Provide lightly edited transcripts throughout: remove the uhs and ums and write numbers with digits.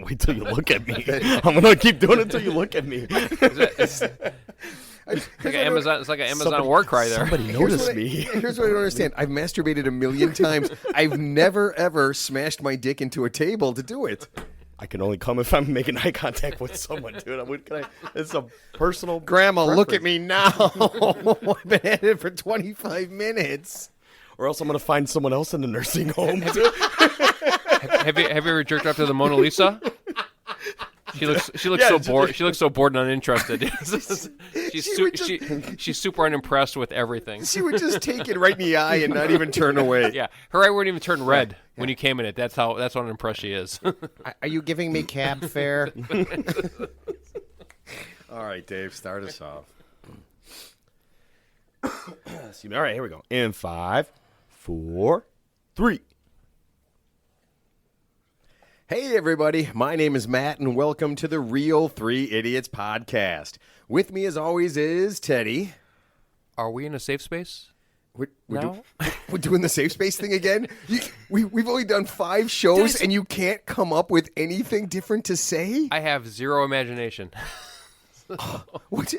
Wait till you look at me. I'm gonna keep doing it until you look at me. It's like an Amazon war cry there. Somebody notice me. Here's what I don't understand. I've masturbated a million times. I've never, ever smashed my dick into a table to do it. I can only come if I'm making eye contact with someone, dude. It's a personal Grandma, look at preference. me now. I've been at it for 25 minutes. Or else I'm going to find someone else in the nursing home. Dude. Have you ever jerked off to the Mona Lisa? She looks so bored. She looks so bored and uninterested. She's super unimpressed with everything. She would just take it right in the eye and not even turn away. Yeah, her eye wouldn't even turn red when you came in it. That's how unimpressed she is. Are you giving me cab fare? All right, Dave, start us off. All right, here we go. In 5, 4, 3. Hey, everybody. My name is Matt, and welcome to the Real 3 Idiots podcast. With me, as always, is Teddy. Are we in a safe space? We're No? we're doing the safe space thing again? We've only done 5 shows, and you can't come up with anything different to say? I have zero imagination. What?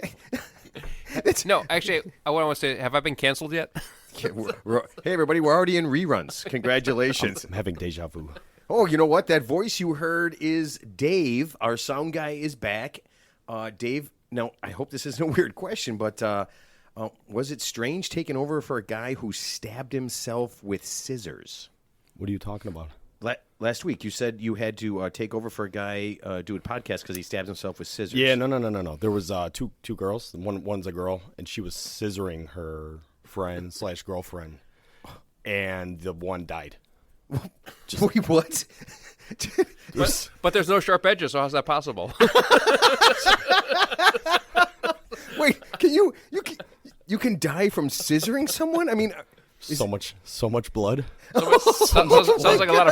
No, actually, what I want to say, have I been canceled yet? Hey, everybody, we're already in reruns. Congratulations. I'm having deja vu. Oh, you know what? That voice you heard is Dave. Our sound guy is back. Dave, now, I hope this isn't a weird question, but was it strange taking over for a guy who stabbed himself with scissors? What are you talking about? Last week, you said you had to take over for a guy doing a podcast because he stabbed himself with scissors. Yeah, no. There was two girls. One's a girl, and she was scissoring her friend / girlfriend, and the one died. Wait, what? But there's no sharp edges, so how's that possible? Wait, you can die from scissoring someone? I mean, So much blood. sounds like a lot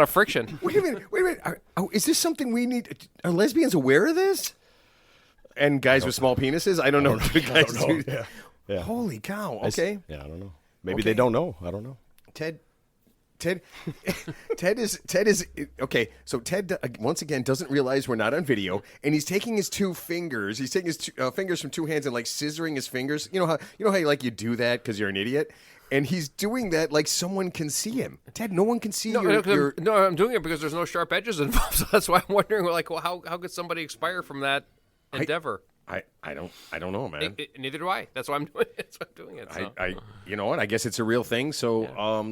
of friction. Wait a minute. Is this something we need? Are lesbians aware of this? And guys with small penises? I don't know. I don't know. Yeah. Holy cow. Okay. I don't know. Maybe they don't know. I don't know. Ted is okay. So Ted once again doesn't realize we're not on video, and he's taking his 2 fingers. He's taking his fingers from 2 hands and like scissoring his fingers. You know how you do that because you're an idiot, and he's doing that like someone can see him. Ted, no one can see your. No, I'm doing it because there's no sharp edges involved. So that's why I'm wondering, like, well, how could somebody expire from that endeavor? I don't know, man. Neither do I. That's why I'm doing it. That's why I'm doing it. So. You know what? I guess it's a real thing. So,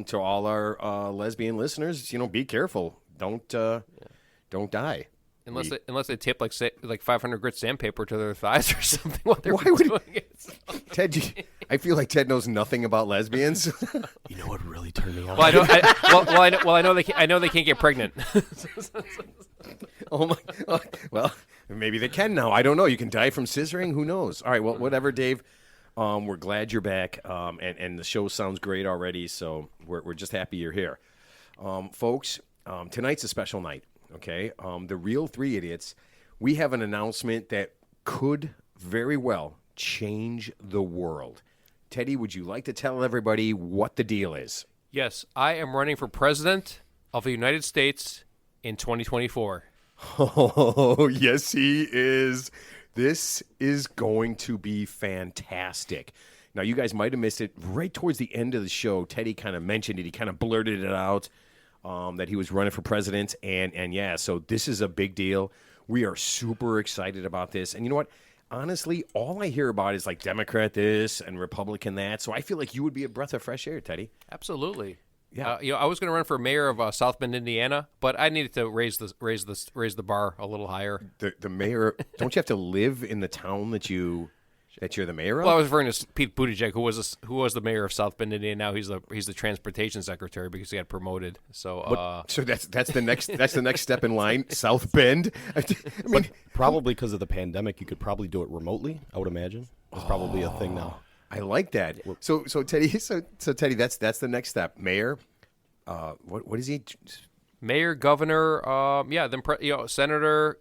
to all our lesbian listeners, be careful. Don't die. Unless they tape like 500 grit sandpaper to their thighs or something while they're Why would doing it. Ted? I feel like Ted knows nothing about lesbians. You know what really turned me on? I know they can't get pregnant. Oh my! Well, maybe they can now. I don't know. You can die from scissoring. Who knows? All right. Well, whatever, Dave. We're glad you're back, and the show sounds great already. So we're just happy you're here, folks. Tonight's a special night. Okay. The Real 3 Idiots. We have an announcement that could very well change the world. Teddy, would you like to tell everybody what the deal is? Yes, I am running for president of the United States in 2024. Oh, yes, he is. This is going to be fantastic. Now, you guys might have missed it right towards the end of the show. Teddy kind of mentioned it. He kind of blurted it out that he was running for president. And yeah, so this is a big deal. We are super excited about this. And you know what? Honestly, all I hear about is like Democrat this and Republican that. So I feel like you would be a breath of fresh air, Teddy. Absolutely. Yeah. I was going to run for mayor of South Bend, Indiana, but I needed to raise the bar a little higher. The mayor, don't you have to live in the town that you're the mayor of? Well, I was referring to Pete Buttigieg, who was the mayor of South Bend, Indiana. Now he's the transportation secretary because he got promoted. So so that's the next step in line. South Bend. I mean, But probably because of the pandemic, you could probably do it remotely. I would imagine it's probably a thing now. I like that. So Teddy, Teddy, that's the next step. Mayor, what is he? mayor, governor, then senator,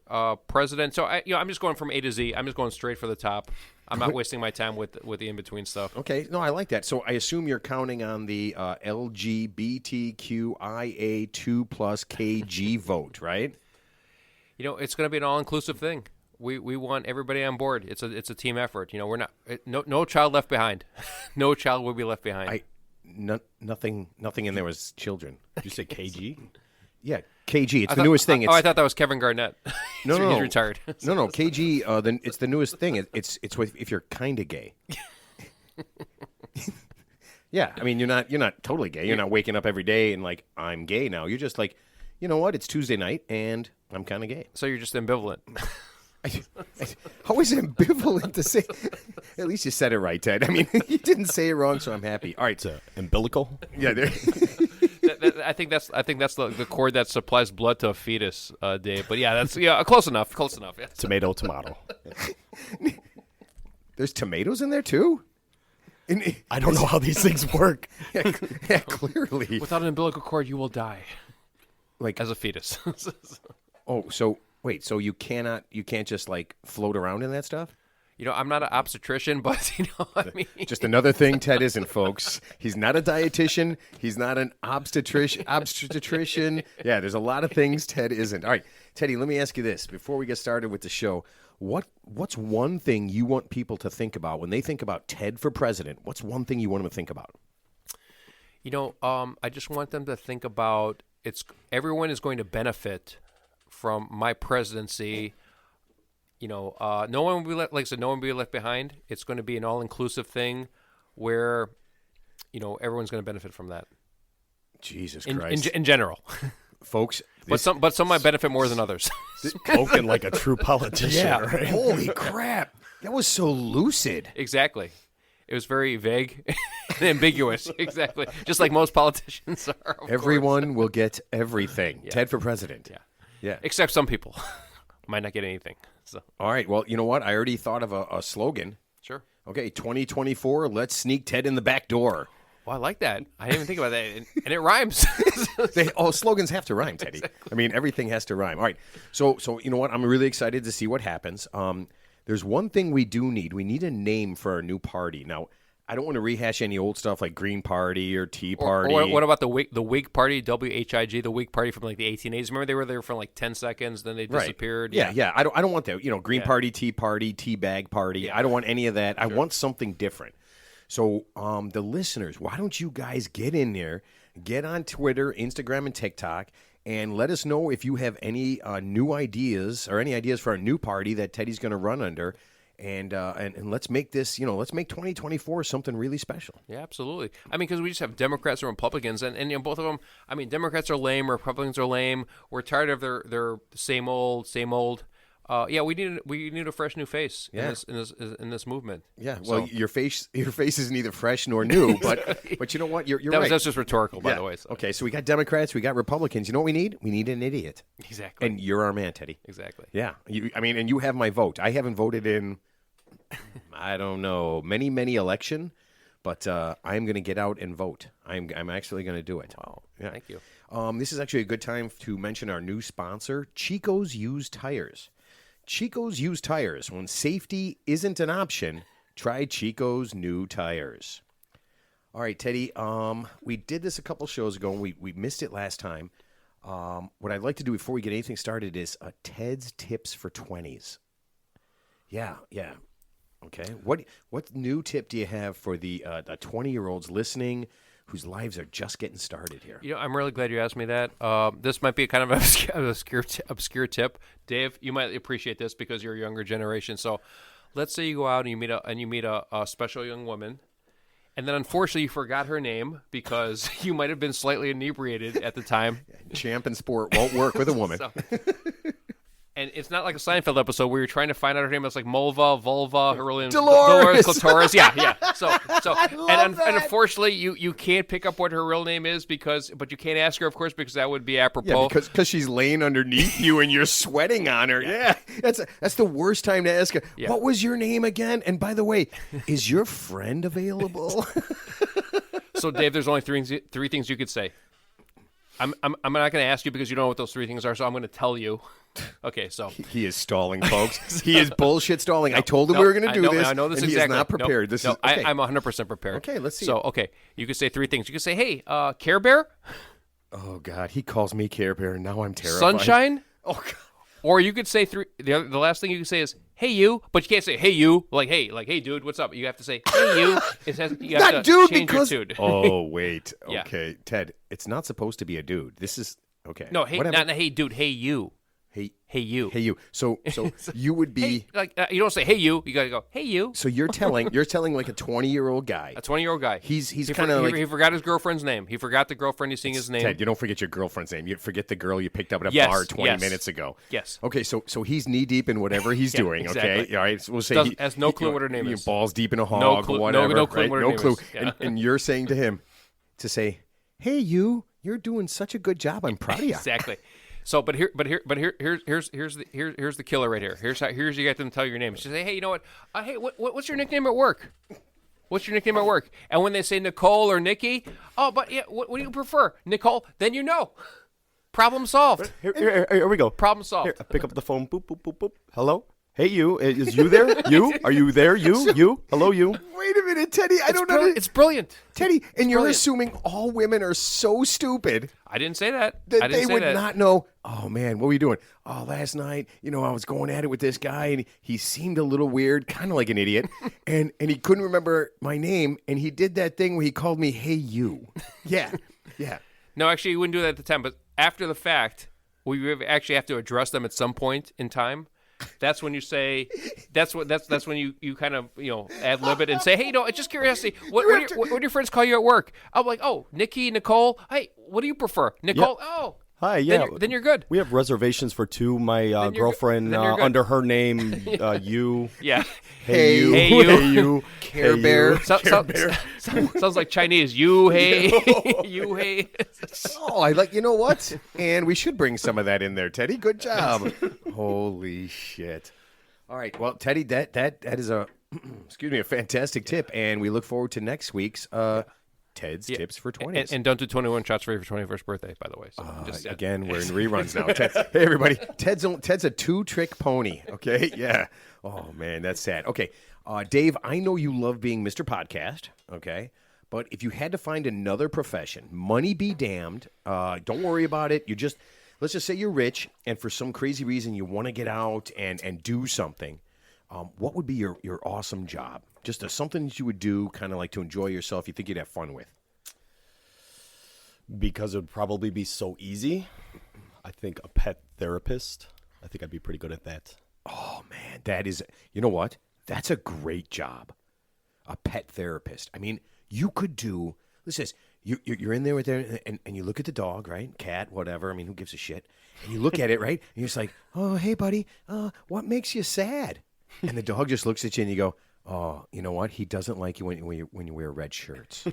president. So I'm just going from A to Z. I'm just going straight for the top. I'm not wasting my time with the in between stuff. Okay, no, I like that. So I assume you're counting on the LGBTQIA2+KG vote, right? It's going to be an all-inclusive thing. We want everybody on board. It's a team effort. We're not no child left behind. No child will be left behind. Nothing in there was children. Did you say KG? Yeah, KG. It's the newest thing. I thought that was Kevin Garnett. No, He's retired. No. KG. Then it's the newest thing. It's if you're kind of gay. Yeah, I mean you're not totally gay. You're not waking up every day and like I'm gay now. You're just like, you know what? It's Tuesday night and I'm kind of gay. So you're just ambivalent. How is it ambivalent to say? At least you said it right, Ted. I mean, you didn't say it wrong, so I'm happy. All right, It's umbilical. yeah. I think that's the cord that supplies blood to a fetus, Dave. But yeah, that's close enough. Close enough. Yeah. Tomato. There's tomatoes in there too. I don't know how these things work. Yeah, clearly. Without an umbilical cord, you will die. Like As a fetus. so wait, so you can't just like float around in that stuff? I'm not an obstetrician, but I mean, Just another thing Ted isn't, folks. He's not a dietitian. He's not an obstetrician. Yeah, there's a lot of things Ted isn't. All right, Teddy, let me ask you this before we get started with the show. What's one thing you want people to think about when they think about Ted for president? What's one thing you want them to think about? I just want them to think about everyone is going to benefit from my presidency. No one will be left, like I said, no one will be left behind. It's going to be an all-inclusive thing where, everyone's going to benefit from that. Jesus Christ. In general. Folks. But some might benefit more than others. Spoken like a true politician. Yeah. Right? Holy crap. That was so lucid. Exactly. It was very vague and ambiguous. Exactly. Just like most politicians are. Of Everyone will get everything. Yeah. Ted for president. Yeah. Except some people might not get anything. So All right. Well, you know what? I already thought of a slogan. sure. Okay, 2024, let's sneak Ted in the back door. Well, I like that. I didn't even think about that, and it rhymes. Slogans have to rhyme, Teddy. Exactly. I mean, everything has to rhyme. All right. So you know what? I'm really excited to see what happens. There's one thing we do need. We need a name for our new party. Now, I don't want to rehash any old stuff like Green Party or Tea Party. Or what about the Whig Party, WHIG, the Whig Party from like the 1880s? Remember they were there for like 10 seconds, then they disappeared. Right. Yeah. I don't want that. Green Party, Tea Party, Tea Bag Party. Yeah. I don't want any of that. Sure. I want something different. So the listeners, why don't you guys get in there, get on Twitter, Instagram, and TikTok, and let us know if you have any new ideas or any ideas for our new party that Teddy's going to run under. And let's make this, let's make 2024 something really special. Yeah, absolutely. I mean, because we just have Democrats and Republicans, and both of them. I mean, Democrats are lame, Republicans are lame. We're tired of their same old. We need a fresh new face in this movement. Yeah. Well, your face is neither fresh nor new, but you know what? You're right. That's just rhetorical, by the way. So. Okay, so we got Democrats, we got Republicans. You know what we need? We need an idiot. Exactly. And you're our man, Teddy. Exactly. Yeah. And you have my vote. I haven't voted in, I don't know, many election, but I'm going to get out and vote. I'm actually going to do it. Wow. Yeah. Thank you. This is actually a good time to mention our new sponsor, Chico's Used Tires. Chico's Used Tires. When safety isn't an option, try Chico's new tires. All right, Teddy, we did this a couple shows ago, and we missed it last time. What I'd like to do before we get anything started is Ted's Tips for 20s. Yeah. Okay. What new tip do you have for the 20-year-olds listening whose lives are just getting started here? I'm really glad you asked me that. This might be kind of an obscure tip. Dave, you might appreciate this because you're a younger generation. So let's say you go out and you meet a special young woman, and then unfortunately you forgot her name because you might have been slightly inebriated at the time. Champ in sport won't work with a woman. And it's not like a Seinfeld episode where you're trying to find out her name. It's like Mulva, Vulva, her real name, Dolores, Clitoris. Yeah. So, and unfortunately, you can't pick up what her real name is but you can't ask her, of course, because that would be apropos. Yeah, because she's laying underneath you and you're sweating on her. Yeah, that's the worst time to ask her. Yeah. What was your name again? And by the way, is your friend available? So, Dave, there's only three things you could say. I'm not going to ask you because you don't know what those three things are, so I'm going to tell you. Okay, so he is stalling, folks. He is bullshit stalling. I told him we were going to do this. I know this and exactly. He is not prepared. I'm 100% prepared. Okay, let's see. So, okay, you could say three things. You could say, "Hey, Care Bear." Oh God, he calls me Care Bear, and now I'm terrified. Sunshine. Oh God. Or you could say the last thing you can say is "Hey you," but you can't say "Hey you" like "Hey dude, what's up?" You have to say "Hey you." You have Not to dude change because. your dude. Oh wait. Yeah. Okay, Ted. It's not supposed to be a dude. This is okay. No, hey, whatever. not hey dude. Hey you. Hey you. Hey you. So you would be. Hey, like you don't say "Hey you." You gotta go "Hey you." So you're telling like a 20-year-old guy. A 20-year-old guy. He's kind of like he forgot his girlfriend's name. He forgot the girlfriend. He's seeing his name. Ted. You don't forget your girlfriend's name. You forget the girl you picked up at a Yes, bar 20 yes. minutes ago. Yes. Okay. So he's knee deep in whatever he's doing. exactly. Okay. All right. So we'll say Has no clue what her name is. Balls deep in a hog. No clue- Whatever. no clue right? what her no name clue. is. Yeah. And you're saying to him to say, "Hey, you're doing such a good job. I'm proud of you." Exactly. So, here's the killer right here. Here's you get them to tell your name. She say, "Hey, you know what? Hey, what's your nickname at work? What's your nickname at work?" And when they say Nicole or Nikki, oh, but yeah, what do you prefer, Nicole? Then you know, problem solved. Here we go. Problem solved. Here, I pick up the phone. Boop, boop, boop, boop. Hello? Hey, you. Is you there? You? Are you there? You? Hello, you? Wait a minute, Teddy. I don't know. It's brilliant. Teddy, and you're brilliant. assuming all women are so stupid I didn't say that. that I didn't they say would that. not know. Oh man, what were you doing? Oh, last night, I was going at it with this guy, and he seemed a little weird, kind of like an idiot, and he couldn't remember my name, and he did that thing where he called me "Hey you." Yeah. No, actually, you wouldn't do that at the time. But after the fact, we actually have to address them at some point in time. That's when you say. That's when you kind of ad lib it and say, "Hey, it's just curiosity. What do your friends call you at work?" I'm like, "Oh, Nikki, Nicole. Hey, what do you prefer, Nicole? Yeah. Oh, Hi, yeah. Then you're good. We have reservations for two. My girlfriend then you're good. under her name, you. Yeah. Hey, you. Hey, you. Hey, you. Care Hey, Bear. you. Sounds like Chinese. You hey, you hey. Oh, I like. You know what? And we should bring some of that in there, Teddy. Good job. Holy shit! All right, well, Teddy, that is a a fantastic tip, and we look forward to next week's Ted's tips for 20s. And don't do 21 shots for your 21st birthday, by the way. So Again, we're in reruns now. Hey, everybody, Ted's a 2-trick pony. Okay, yeah. Oh man, that's sad. Okay, Dave, I know you love being Mr. Podcast. Okay. But if you had to find another profession, money be damned, don't worry about it. Let's just say you're rich, and for some crazy reason you want to get out and do something. What would be your awesome job? Just something that you would do kind of like to enjoy yourself, you think you'd have fun with. Because it would probably be so easy. I think a pet therapist. I think I'd be pretty good at that. Oh, man, that is, you know what? That's a great job. A pet therapist. I mean, you could do, listen, you're in there with there, and you look at the dog, right? Cat, whatever. I mean, who gives a shit? And you look at it, right? And you're just like, oh, hey, buddy, what makes you sad? And the dog just looks at you and you go, oh, you know what? He doesn't like you when you wear red shirts.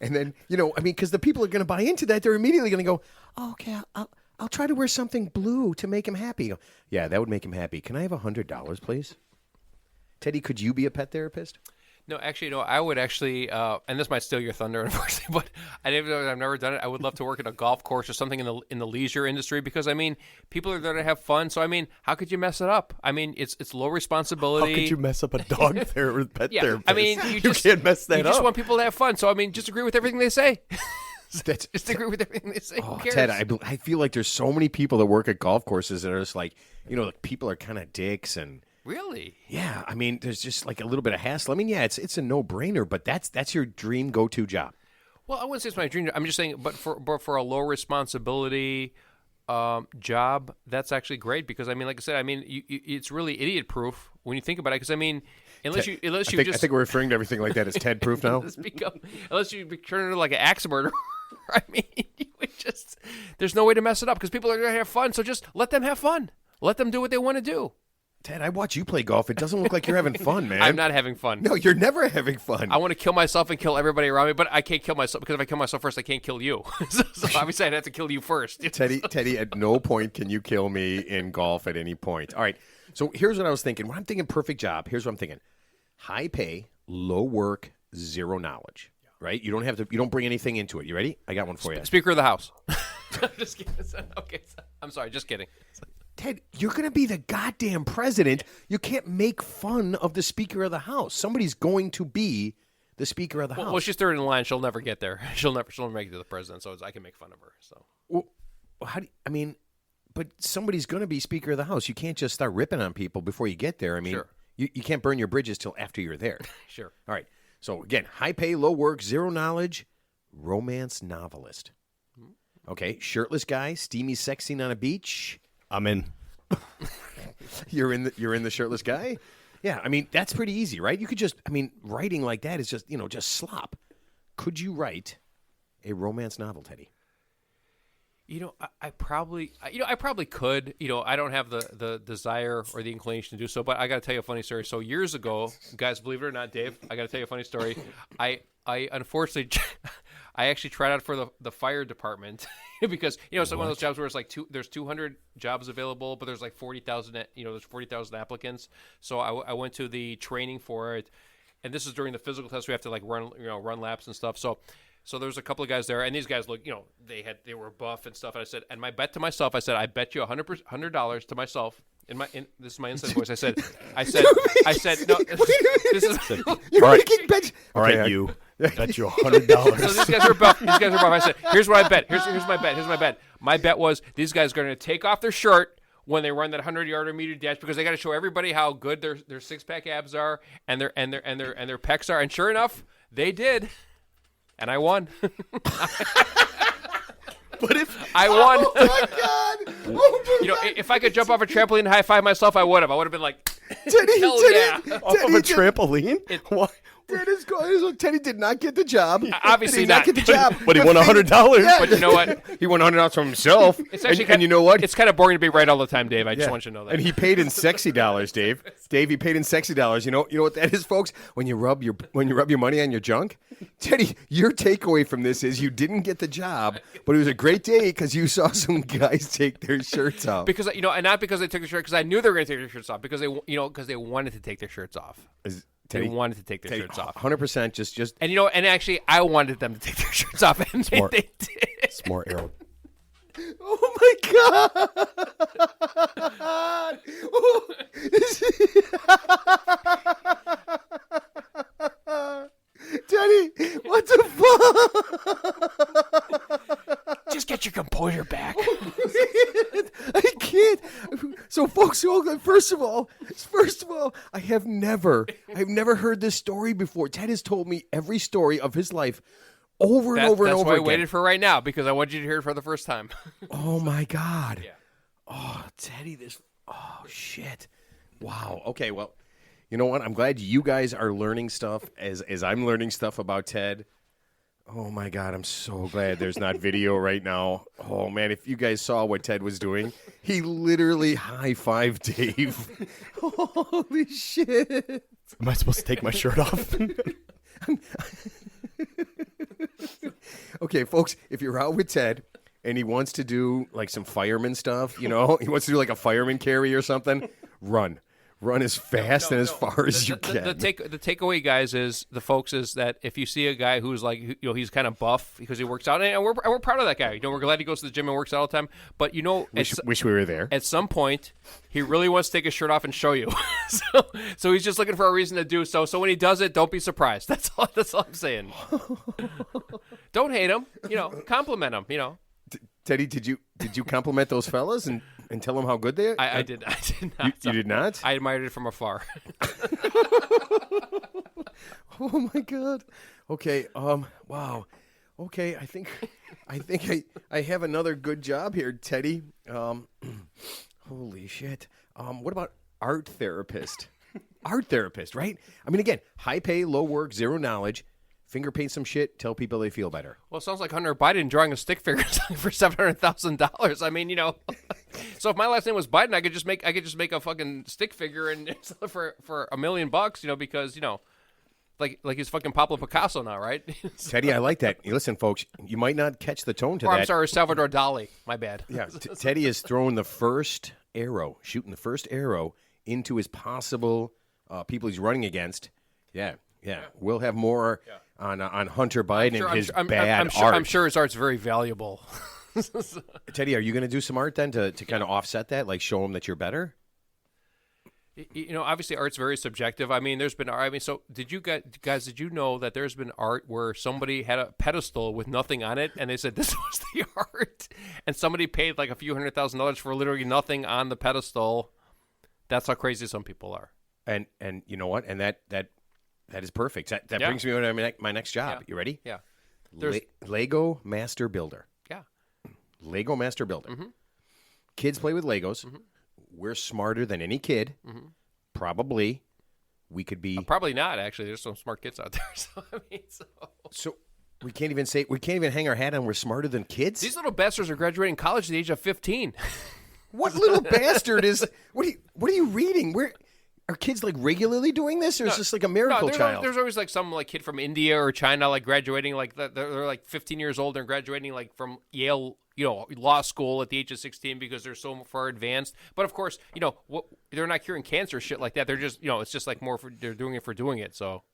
And then, because the people are going to buy into that. They're immediately going to go, oh, okay, I'll try to wear something blue to make him happy. You go, yeah, that would make him happy. Can I have $100, please? Teddy, could you be a pet therapist? No, actually, no. I would actually, and this might steal your thunder, unfortunately, but I've never done it. I would love to work at a golf course or something in the leisure industry because people are there to have fun. So how could you mess it up? It's low responsibility. How could you mess up a dog pet Yeah, therapist? you can't mess that up. You just want people to have fun. So just agree with everything they say. Just agree with everything they say. Oh, Who cares? Ted, I feel like there's so many people that work at golf courses that are just like, like people are kind of dicks and. Really? Yeah, there's just like a little bit of hassle. Yeah, it's a no-brainer, but that's your dream go-to job. Well, I wouldn't say it's my dream. I'm just saying, but for a low responsibility job, that's actually great because like I said, it's really idiot-proof when you think about it. Because unless you I think we're referring to everything like that as Ted-proof now. Unless you turn into like an axe murderer. There's no way to mess it up because people are going to have fun. So just let them have fun. Let them do what they want to do. Ted, I watch you play golf. It doesn't look like you're having fun, man. I'm not having fun. No, you're never having fun. I want to kill myself and kill everybody around me, but I can't kill myself because if I kill myself first, I can't kill you. so obviously, I'd have to kill you first. Teddy, at no point can you kill me in golf at any point. All right. So here's what I was thinking. When I'm thinking perfect job, here's what I'm thinking: high pay, low work, zero knowledge. Right? You don't bring anything into it. You ready? I got one for you. Speaker of the House. I'm just kidding. Okay, I'm sorry. Just kidding. Ted, you're going to be the goddamn president. You can't make fun of the Speaker of the House. Somebody's going to be the Speaker of the House. Well, she's third in line. She'll never get there. She'll never make it to the president, so I can make fun of her. So, well, how do you, but somebody's going to be Speaker of the House. You can't just start ripping on people before you get there. I mean, Sure. you can't burn your bridges till after you're there. Sure. All right. So, again, high pay, low work, zero knowledge, romance novelist. Okay. Shirtless guy, steamy sexing on a beach. I'm in. You're in the shirtless guy? Yeah. I mean, that's pretty easy, right? You could just, writing like that is just, just slop. Could you write a romance novel, Teddy? I probably could. I don't have the desire or the inclination to do so, but I got to tell you a funny story. So years ago, guys, believe it or not, Dave, I got to tell you a funny story. I unfortunately, I actually tried out for the fire department because it's like one of those jobs where it's like there's 200 jobs available, but there's like 40,000. There's 40,000 applicants. So I went to the training for it, and this is during the physical test. We have to like run laps and stuff. So there's a couple of guys there, and these guys look, they were buff and stuff. And I said, and my bet to myself, I said, I bet you $100 to myself. This is my inside voice. I said, no. This is You're making bets. All right, you. Bet you $100. So these guys are buff. I said, here's what I bet. Here's my bet. My bet was these guys are going to take off their shirt when they run that 100-yard immediate dash because they got to show everybody how good their six-pack abs are and their pecs are. And sure enough, they did. And I won. But if I won. Oh my God! Oh my God. If I could jump off a trampoline and high five myself, I would have. I would have been like, Teddy, hell yeah. Off of a trampoline? Why? Teddy did not get the job. Obviously He did not get the job. But he won $100. Yeah. But you know what? He won $100 from himself. It's actually and you know what? It's kind of boring to be right all the time, Dave. I just Yeah. want you to know that. And he paid in sexy dollars, Dave. Dave, he paid in sexy dollars. You know what that is, folks? When you rub your money on your junk, Teddy, your takeaway from this is you didn't get the job, but it was a great day because you saw some guys take their shirts off. Because and not because they took their shirt, because I knew they were going to take their shirts off, because they wanted to take their shirts off. They wanted to take their shirts off. 100%. Just And and actually, I wanted them to take their shirts off, and they did. It's more arrow. Oh my God! Oh, Teddy, what the fuck? Just get your composure back. I can't. So, folks, first of all, I've never heard this story before. Ted has told me every story of his life over and over and over That's why I again. waited for right now, because I want you to hear it for the first time. Oh my God. Yeah. Oh, Teddy, shit. Wow. Okay, well, you know what? I'm glad you guys are learning stuff as I'm learning stuff about Ted. Oh my God, I'm so glad there's not video right now. Oh man, if you guys saw what Ted was doing, he literally high-fived Dave. Holy shit. Am I supposed to take my shirt off? Okay, folks, if you're out with Ted and he wants to do like some fireman stuff, he wants to do like a fireman carry or something, run as fast and as far as you can. The takeaway, guys, is that if you see a guy who's like, he's kind of buff because he works out, and we're proud of that guy. We're glad he goes to the gym and works out all the time. But wish we were there. At some point, he really wants to take his shirt off and show you. so he's just looking for a reason to do so. So when he does it, don't be surprised. That's all I'm saying. Don't hate him. Compliment him. Teddy, did you compliment those fellas and tell them how good they are? I did not. You did not? I admired it from afar. Oh my God. Okay. Wow. Okay. I think I have another good job here, Teddy. Holy shit. What about art therapist? Art therapist, right? I mean, again, high pay, low work, zero knowledge. Finger paint some shit. Tell people they feel better. Well, it sounds like Hunter Biden drawing a stick figure for $700,000. I mean, so if my last name was Biden, I could just make a fucking stick figure and sell it for $1 million, because like he's fucking Pablo Picasso now, right? Teddy, I like that. Listen, folks, you might not catch the tone to or, that. I'm sorry, Salvador Dali. My bad. Yeah, Teddy is shooting the first arrow into his possible people he's running against. Yeah. We'll have more on Hunter Biden and his bad art. I'm sure his art's very valuable. Teddy, are you going to do some art then to kind of offset that, like show him that you're better? Obviously art's very subjective. I mean, there's been art. I mean, so did you guys, did you know that there's been art where somebody had a pedestal with nothing on it and they said this was the art, and somebody paid like a few $100,000 for literally nothing on the pedestal? That's how crazy some people are. And you know what? And that is perfect. That brings me to my next job. Yeah. You ready? Yeah. Lego Master Builder. Yeah. Lego Master Builder. Mm-hmm. Kids play with Legos. Mm-hmm. We're smarter than any kid. Mm-hmm. Probably. We could be. Probably not, actually. There's some smart kids out there. So we can't even hang our hat on we're smarter than kids? These little bastards are graduating college at the age of 15. What little bastard is. What are you reading? Where. Are kids like regularly doing this, or is this like a miracle child? There's always like some like kid from India or China like graduating, like they're like 15 years old and graduating like from Yale, law school at the age of 16 because they're so far advanced. But of course, they're not curing cancer, shit like that. They're just, it's just like more for they're doing it for doing it. So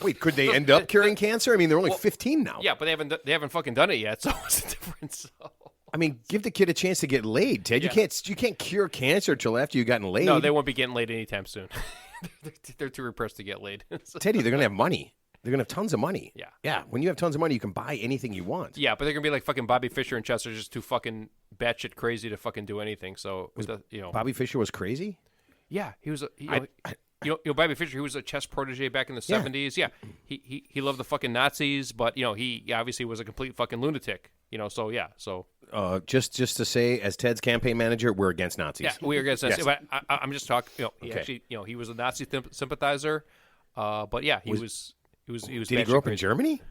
wait, could they end up curing cancer? I mean, they're only 15 now. Yeah, but they haven't fucking done it yet. So what's the difference? So. I mean, give the kid a chance to get laid, Ted. Yeah. You can't cure cancer till after you've gotten laid. No, they won't be getting laid anytime soon. They're too repressed to get laid. Teddy, they're gonna have money. They're gonna have tons of money. Yeah. Yeah. When you have tons of money, you can buy anything you want. Yeah, but they're gonna be like fucking Bobby Fischer and Chester, just too fucking batshit crazy to fucking do anything. So Bobby Fischer was crazy. Yeah, he was. Bobby Fischer, he was a chess protege back in the 70s. Yeah, he loved the fucking Nazis, but he obviously was a complete fucking lunatic. So yeah, so. Just to say, as Ted's campaign manager, we're against Nazis. Yeah, we are against Nazis. Yes. But I'm just talking. Actually, he was a Nazi sympathizer. But yeah, he was. Did he grow up in Germany?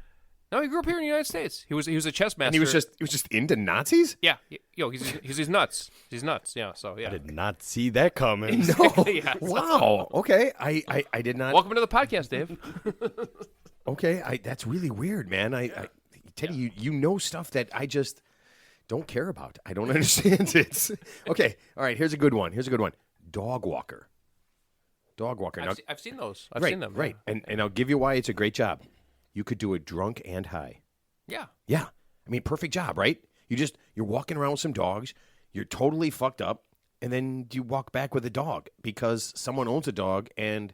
No, he grew up here in the United States. He was a chess master. And he was just into Nazis. Yeah, he's nuts. He's nuts. Yeah, so yeah. I did not see that coming. No. Yeah, so- Wow. Okay. I did not. Welcome to the podcast, Dave. Okay. That's really weird, man. Teddy, you know stuff that I just don't care about. I don't understand it. Okay. All right. Here's a good one. Dog walker. Now, I've seen those. I've right, seen them. Right. And I'll give you why it's a great job. You could do it drunk and high. Yeah. Yeah. I mean, perfect job, right? You're walking around with some dogs. You're totally fucked up. And then you walk back with a dog because someone owns a dog and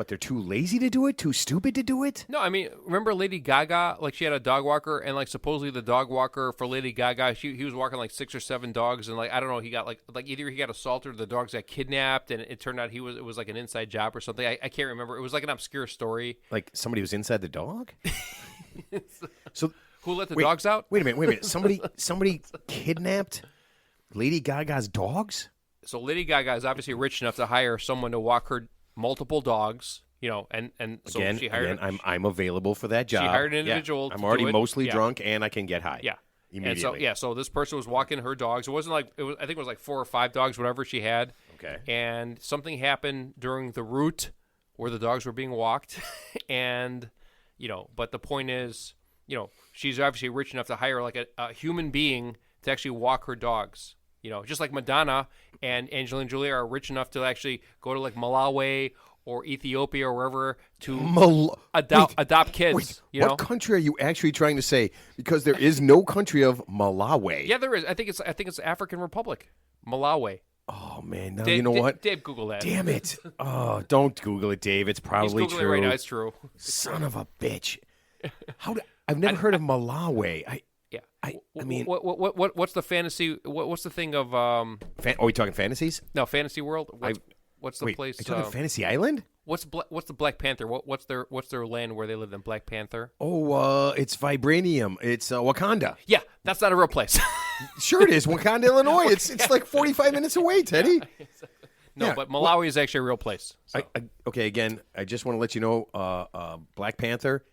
they're too lazy to do it? Too stupid to do it? No, I mean, remember Lady Gaga? Like, she had a dog walker, and, like, supposedly the dog walker for Lady Gaga, he was walking, like, 6 or 7 dogs, and, like, I don't know, he got, like either he got assaulted or the dogs got kidnapped, and it turned out it was, like, an inside job or something. I can't remember. It was, like, an obscure story. Like, somebody was inside the dog? So who let the dogs out? Wait a minute. Somebody kidnapped Lady Gaga's dogs? So Lady Gaga is obviously rich enough to hire someone to walk her multiple dogs, and so Again, she hired. I'm available for that job. She hired an individual. Yeah. I'm to already do it. mostly Yeah. drunk and I can get high. Yeah. Immediately. And so this person was walking her dogs. It wasn't like I think it was like 4 or 5 dogs, whatever she had. Okay. And something happened during the route where the dogs were being walked, and but the point is, she's obviously rich enough to hire like a human being to actually walk her dogs. Just like Madonna and Angelina Jolie are rich enough to actually go to like Malawi or Ethiopia or wherever to adopt kids. Wait, what country are you actually trying to say? Because there is no country of Malawi. Yeah, there is. I think it's African Republic, Malawi. Oh man, now Dave, you know what? Dave, Google that. Damn it! Oh, don't Google it, Dave. It's probably He's Googling true. it right now. It's true. Son of a bitch! I've never heard of Malawi. Yeah. I mean, what's the fantasy? What's the thing of are we talking fantasies? No, Fantasy World. What's the Wait, place? are you talking Fantasy Island? What's the Black Panther? What's their land where they live in? Black Panther. Oh, it's Vibranium. It's Wakanda. Yeah, that's not a real place. Sure it is. Wakanda, Illinois. It's like 45 minutes away, Teddy. No, Yeah, but Malawi is actually a real place. So. Okay, again, I just want to let you know, Black Panther,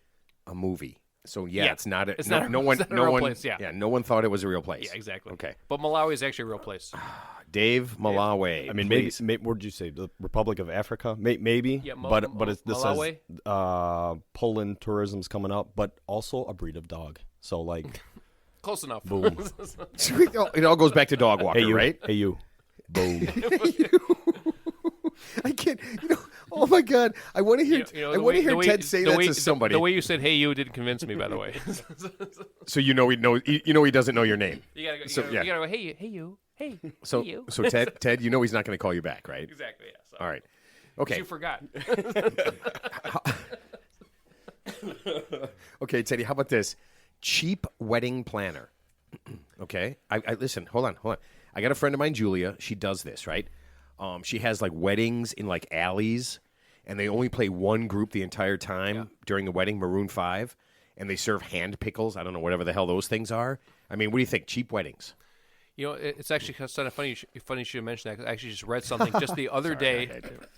a movie. So yeah, it's not. It's not a real place. Yeah, no one thought it was a real place. Yeah, exactly. Okay, but Malawi is actually a real place. Dave, Malawi. I mean, maybe what did you say? The Republic of Africa? Maybe. Yeah, but this Malawi? says Poland tourism's coming up, but also a breed of dog. So like, Close enough. boom. It all goes back to dog walker, Hey you, right? Hey you, boom. I can't. Oh my God! I want to hear. I want to hear Ted say that to somebody. The way you said "Hey you" didn't convince me. By the way. So he doesn't know your name. You gotta go. So, You gotta go. Hey you. Hey, So, you. so Ted, you know he's not going to call you back, right? Exactly. Yeah. So. All right. Okay. You forgot. Okay, Teddy. How about this? Cheap wedding planner. Okay. I listen. Hold on. I got a friend of mine, Julia. She does this, right? She has like weddings in like alleys, and they only play one group the entire time during the wedding, Maroon 5, and they serve hand pickles. I don't know, whatever the hell those things are. I mean, what do you think? Cheap weddings. You know, it's actually kind of funny. Funny you should mention that. 'Cause I actually just read something just the other day.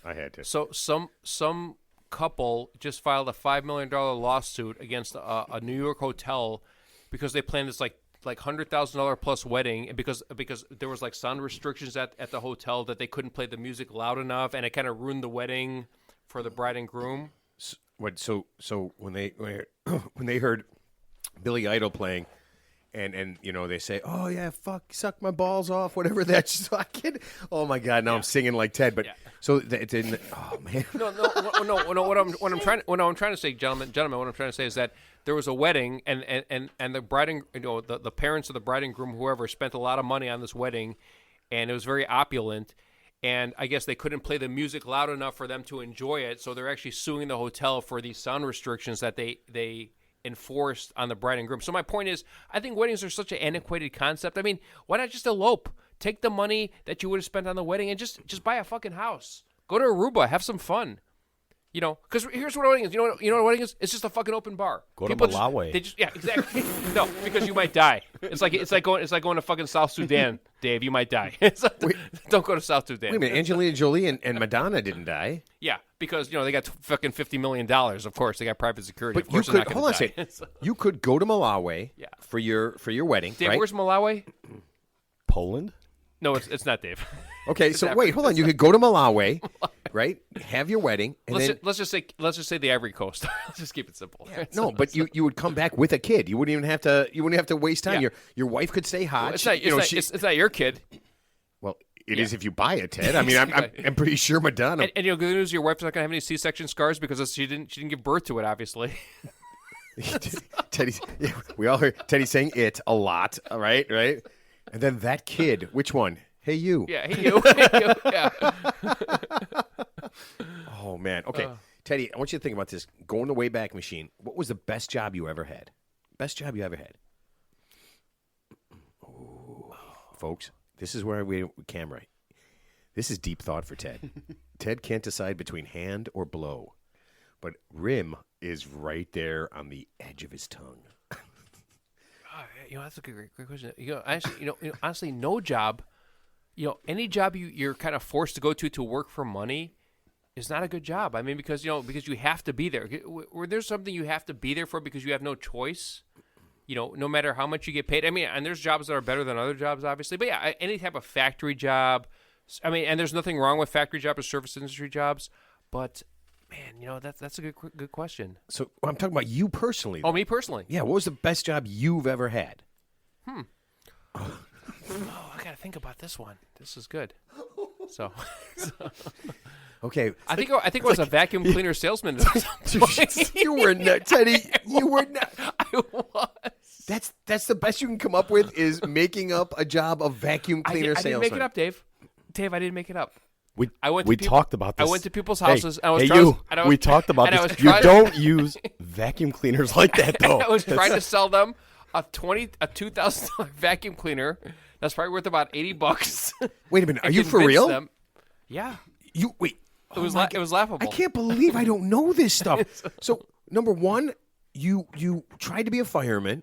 I had to. So some couple just filed a $5 million lawsuit against a New York hotel because they planned this like $100,000 plus wedding, and because there was like sound restrictions at the hotel that they couldn't play the music loud enough, and it kind of ruined the wedding for the bride and groom. So when they heard Billy Idol playing, and you know they say, oh yeah, fuck, suck my balls off, whatever that's fucking. Oh my god, now I'm singing like Ted. But so it didn't. Oh man. No. What I'm trying to say, gentlemen, what I'm trying to say is that there was a wedding, and the bride and the parents of the bride and groom, whoever, spent a lot of money on this wedding, and it was very opulent. And I guess they couldn't play the music loud enough for them to enjoy it, so they're actually suing the hotel for these sound restrictions that they enforced on the bride and groom. So my point is, I think weddings are such an antiquated concept. I mean, why not just elope? Take the money that you would have spent on the wedding and just buy a fucking house. Go to Aruba, have some fun. You know, because here's what a wedding is. You know what a wedding is? It's just a fucking open bar. Go to Malawi. Exactly. No, because you might die. It's like going to fucking South Sudan, Dave. You might die. Don't go to South Sudan. Wait a minute, Angelina Jolie and Madonna didn't die. Yeah, because they got fucking $50 million. Of course, they got private security. But of course you they're could not hold on a die. second. You could go to Malawi for your wedding, Dave, right? where's Malawi? Poland? No, it's not Dave. Okay, so wait, hold on. You could go to Malawi, right? Have your wedding, and Let's just say the Ivory Coast. Let's just keep it simple. no, but you would come back with a kid. You wouldn't even have to. You wouldn't have to waste time. Yeah. Your wife could stay hot. It's not your kid. Well, it is if you buy it, Ted. I mean, I'm pretty sure Madonna. And the good news, your wife's not gonna have any C-section scars because she didn't give birth to it, obviously. Teddy's. Yeah, we all heard Teddy saying it a lot. All right. And then that kid. Which one? Hey, you. Yeah, hey, you. Yeah. Oh, man. Okay. Teddy, I want you to think about this. Go in the Wayback Machine. What was the best job you ever had? Best job you ever had? Ooh. Folks, this is where we camera. This is deep thought for Ted. Ted can't decide between hand or blow. But rim is right there on the edge of his tongue. That's a great question. Honestly, no job. Any job you're kind of forced to go to work for money is not a good job. I mean, because you have to be there. Where there's something you have to be there for because you have no choice. No matter how much you get paid. I mean, and there's jobs that are better than other jobs, obviously. But yeah, any type of factory job. I mean, and there's nothing wrong with factory jobs or service industry jobs. But man, that's a good question. So I'm talking about you personally. Oh, me personally? Yeah. What was the best job you've ever had? Oh, I gotta think about this one. This is good. So okay, I think I was a vacuum cleaner salesman. You were not, Teddy. You were not. I was. That's the best you can come up with is making up a job of vacuum cleaner I salesman. didn't make it up, Dave. Dave, I didn't make it up. We to talked about this. I went to people's houses. We talked about this. You don't use vacuum cleaners like that, though. I was trying to sell them a $2,000 vacuum cleaner. That's probably worth about $80. Wait a minute, are you for real? Them. Yeah. You wait. It was laughable. I can't believe I don't know this stuff. So number one, you tried to be a fireman,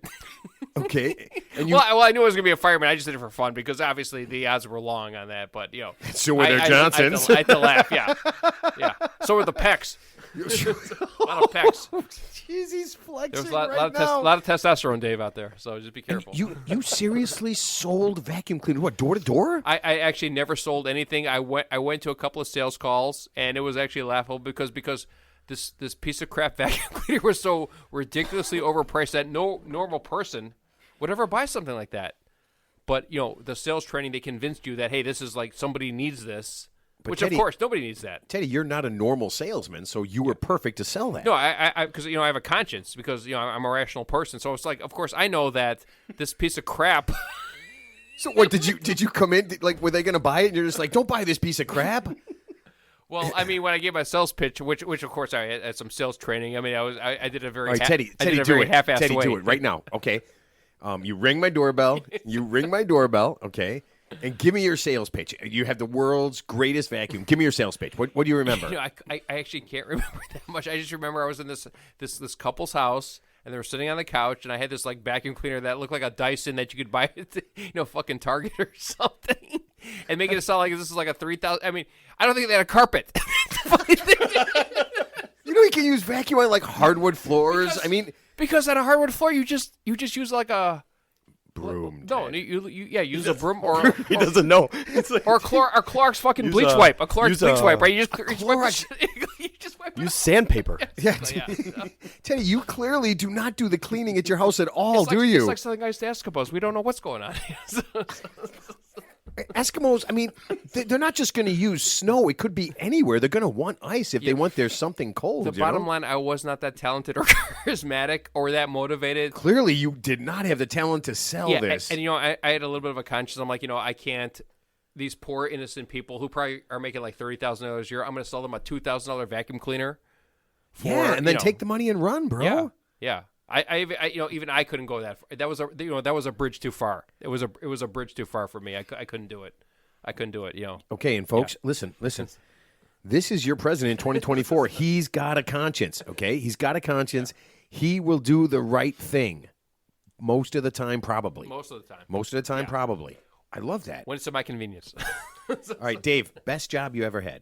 okay? And well, I knew I was going to be a fireman. I just did it for fun because obviously the odds were long on that. But so were their Johnsons. I had to laugh. Yeah. So were the pecs. A lot of pecs. Jeez, he's flexing There was now. a lot of testosterone, Dave, out there. So just be careful. You seriously sold vacuum cleaners? What, door to door? I actually never sold anything. I went to a couple of sales calls, and it was actually laughable because this piece of crap vacuum cleaner was so ridiculously overpriced that no normal person would ever buy something like that. But the sales training, they convinced you that, hey, this is like somebody needs this. But Which, Teddy, of course, nobody needs that. Teddy, you're not a normal salesman, so you were perfect to sell that. No, because I have a conscience because I'm a rational person. So it's like, of course, I know that this piece of crap So what did you come in like were they going to buy it and you're just like don't buy this piece of crap? Well, I mean, when I gave my sales pitch, which of course I had some sales training. I mean, I did a very All right, Teddy, I did a do very it. half-assed Teddy, way. do it right now. Okay. You ring my doorbell. Okay. And give me your sales pitch. You have the world's greatest vacuum. Give me your sales pitch. What do you remember? You know, I actually can't remember that much. I just remember I was in this couple's house, and they were sitting on the couch, and I had this like vacuum cleaner that looked like a Dyson that you could buy at fucking Target or something, and make it sound like this is like a 3,000. I mean, I don't think they had a carpet. You know you can use vacuum on like hardwood floors. Because on a hardwood floor you just use like a broom. No, you use a broom or He doesn't know. It's like, or Clark's fucking Use bleach a- wipe. A Clark's use bleach a- wipe, right? You just wipe it. use sandpaper. Yeah, Yeah. Teddy, you clearly do not do the cleaning at your house at all, It's like, do you? It's like something I used to Eskimos. We don't know what's going on. Eskimos, I mean, they're not just going to use snow. It could be anywhere. They're going to want ice if they want there's something cold. The bottom line, I was not that talented or charismatic or that motivated. Clearly, you did not have the talent to sell Yeah, this. and I had a little bit of a conscience. I'm like, I can't. These poor innocent people who probably are making like $30,000 a year. I'm going to sell them a $2,000 vacuum cleaner. Yeah, and then take the money and run, bro. Yeah. I even I couldn't go that far. That was a bridge too far. It was a bridge too far for me. I couldn't do it. Okay, and folks, listen. This is your president in 2024. He's got a conscience, okay? He's got a conscience. He will do the right thing most of the time, probably. Most of the time. Most of the time, probably. I love that. When it's at my convenience. All right, Dave, best job you ever had.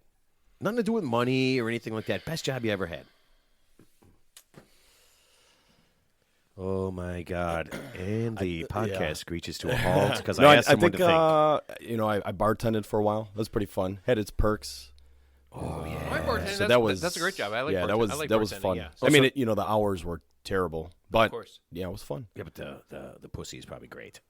Nothing to do with money or anything like that. Best job you ever had. Oh, my God. And the podcast screeches to a halt because I asked someone to think. I bartended for a while. That was pretty fun. Had its perks. Oh yeah. So that's a great job. I like that was bartending, fun. Yeah. I mean, the hours were terrible, but Of course. yeah, it was fun. Yeah, but the pussy is probably great.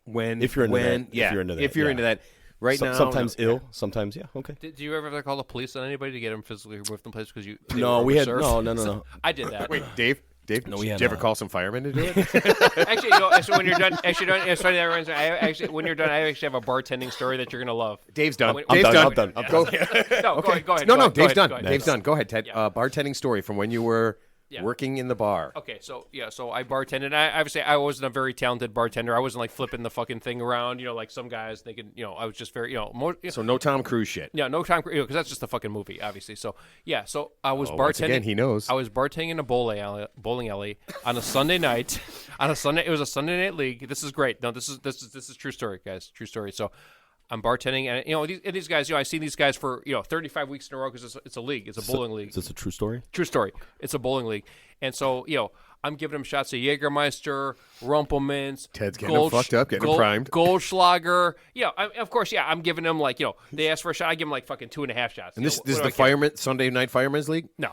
If you're into that. Yeah, If you're into that, if you're yeah. into that. Right now, sometimes no. ill, sometimes okay. Do you ever have to call the police on anybody to get them physically removed from the place because they No, were we had overserved? no. I did that. Wait, Dave, No, we did had you ever not. call some firemen to do it? Actually, when you're done, it's funny that reminds me. When you're done, I actually have a bartending story that you're gonna love. Dave's done. I'm Dave's done. done. I'm done. Go. No, go ahead. No, go ahead, Dave's done. go ahead. Dave's done. Go ahead, Ted. Yeah. Bartending story from when you were working in the bar. Okay, so I bartended. Obviously, I wasn't a very talented bartender. I wasn't like flipping the fucking thing around, like some guys. They could, I was just very, more. So no Tom Cruise shit. Yeah, no time because that's just a fucking movie, obviously. So so I was bartending. Once again, he knows. I was bartending in a bowling alley on a Sunday night. It was a Sunday night league. This is great. No, this is true story, guys. True story. So I'm bartending, and these guys. I see these guys for 35 weeks in a row because it's a league. It's a bowling league. Is this a true story? True story. It's a bowling league, and so I'm giving them shots of Jägermeister, Rumpelmans. Ted's getting them fucked up, getting them primed. Goldschlager. Of course, I'm giving them they ask for a shot. I give them like fucking 2.5 shots. And this is the Sunday Night Firemen's League? No.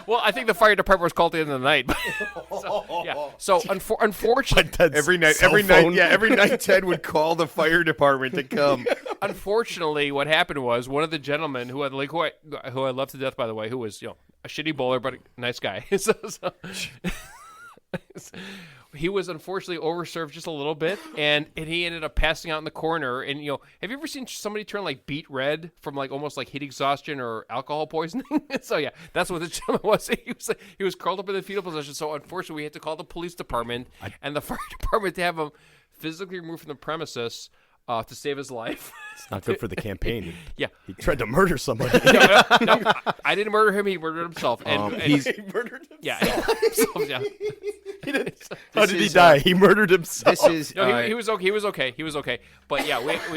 Well, I think the fire department was called at the end of the night. So unfortunately, Every night Ted would call the fire department to come. Unfortunately, what happened was one of the gentlemen who I love to death, by the way, who was a shitty bowler but a nice guy. He was unfortunately overserved just a little bit, and he ended up passing out in the corner. And have you ever seen somebody turn like beet red from like almost like heat exhaustion or alcohol poisoning? So that's what the gentleman was. He was curled up in the fetal position. So unfortunately, we had to call the police department and the fire department to have him physically removed from the premises to save his life. It's not good for the campaign. Yeah. He tried to murder somebody. No, I didn't murder him. He murdered himself. And he murdered himself. Yeah. How did he die? He murdered himself. This is No, he was okay. He was okay. But we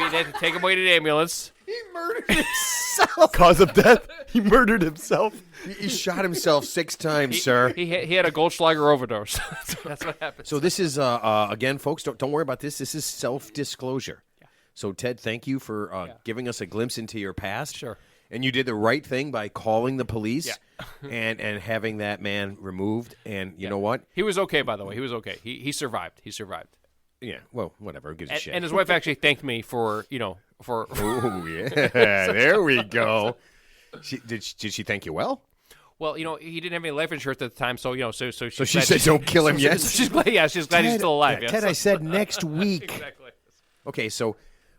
had to take him away to the ambulance. He murdered himself. Cause of death? He murdered himself. he shot himself 6 times, sir. He had a Goldschlager overdose. That's what happened. So this is again, folks. Don't worry about this. This is self-disclosure. Yeah. So Ted, thank you for giving us a glimpse into your past. Sure. And you did the right thing by calling the police Yeah. and having that man removed. And you know what? He was okay, by the way. He was okay. He survived. Yeah. Well, whatever. Who gives a shit? And his wife actually thanked me for. Oh yeah. There we go. Did she thank you well? Well, he didn't have any life insurance at the time, so so she said, "Don't kill him yet." She's glad. Yeah, she's glad he's still alive. Ted, yeah, I said next week. Exactly. Okay, so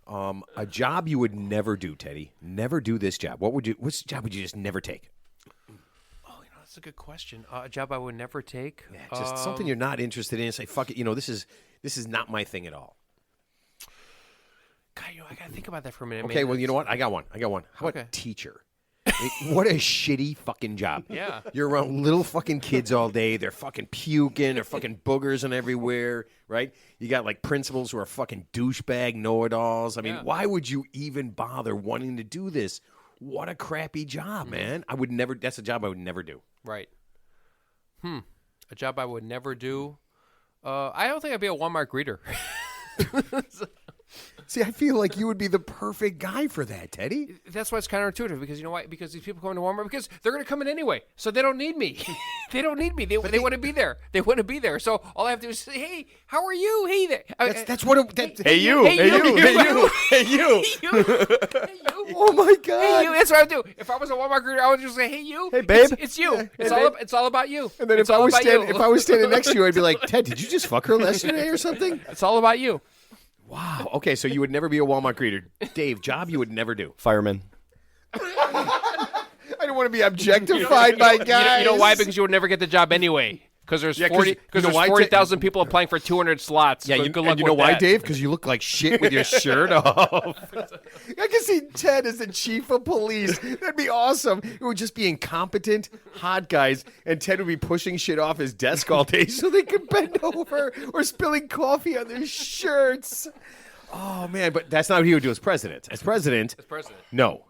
a job you would never do, Teddy. Never do this job. Which job would you just never take? Oh, that's a good question. A job I would never take. Yeah, just something you're not interested in. Say, fuck it. This is not my thing at all. God, I gotta think about that for a minute. Okay, well, you know what? I got one. How about teacher? What a shitty fucking job. Yeah. You're around little fucking kids all day. They're fucking puking. They're fucking boogers and everywhere, right? You got like principals who are fucking douchebag know-it-alls. I mean, why would you even bother wanting to do this? What a crappy job, man. I would never. That's a job I would never do. Right. A job I would never do. I don't think I'd be a Walmart greeter. See, I feel like you would be the perfect guy for that, Teddy. That's why it's counterintuitive, because you know why? Because these people come to Walmart because they're going to come in anyway, so they don't need me. They don't need me. They want to be there. They want to be there. So all I have to do is say, "Hey, how are you? Hey there." That's what. Hey you. Hey you. Hey you. Hey you. Hey you. Oh my God. Hey you. That's what I would do. If I was a Walmart greeter, I would just say, "Hey you. Hey babe. It's you. Yeah. It's Hey, all. babe. It's all about you." And then it's if I all was about you. standing next to you, I'd be like, "Ted, did you just fuck her yesterday or something?" It's all about you. Wow. Okay, so you would never be a Walmart greeter. Dave, job you would never do. Fireman. I don't want to be objectified by guys. You know why? Because you would never get the job anyway. Because there's 40,000 people applying for 200 slots. Yeah, so you, good luck and you know with why, that. Dave? Because you look like shit with your shirt off. I can see Ted as the chief of police. That'd be awesome. It would just be incompetent, hot guys, and Ted would be pushing shit off his desk all day so they could bend over or spilling coffee on their shirts. Oh, man, but that's not what he would do as president. As president, no.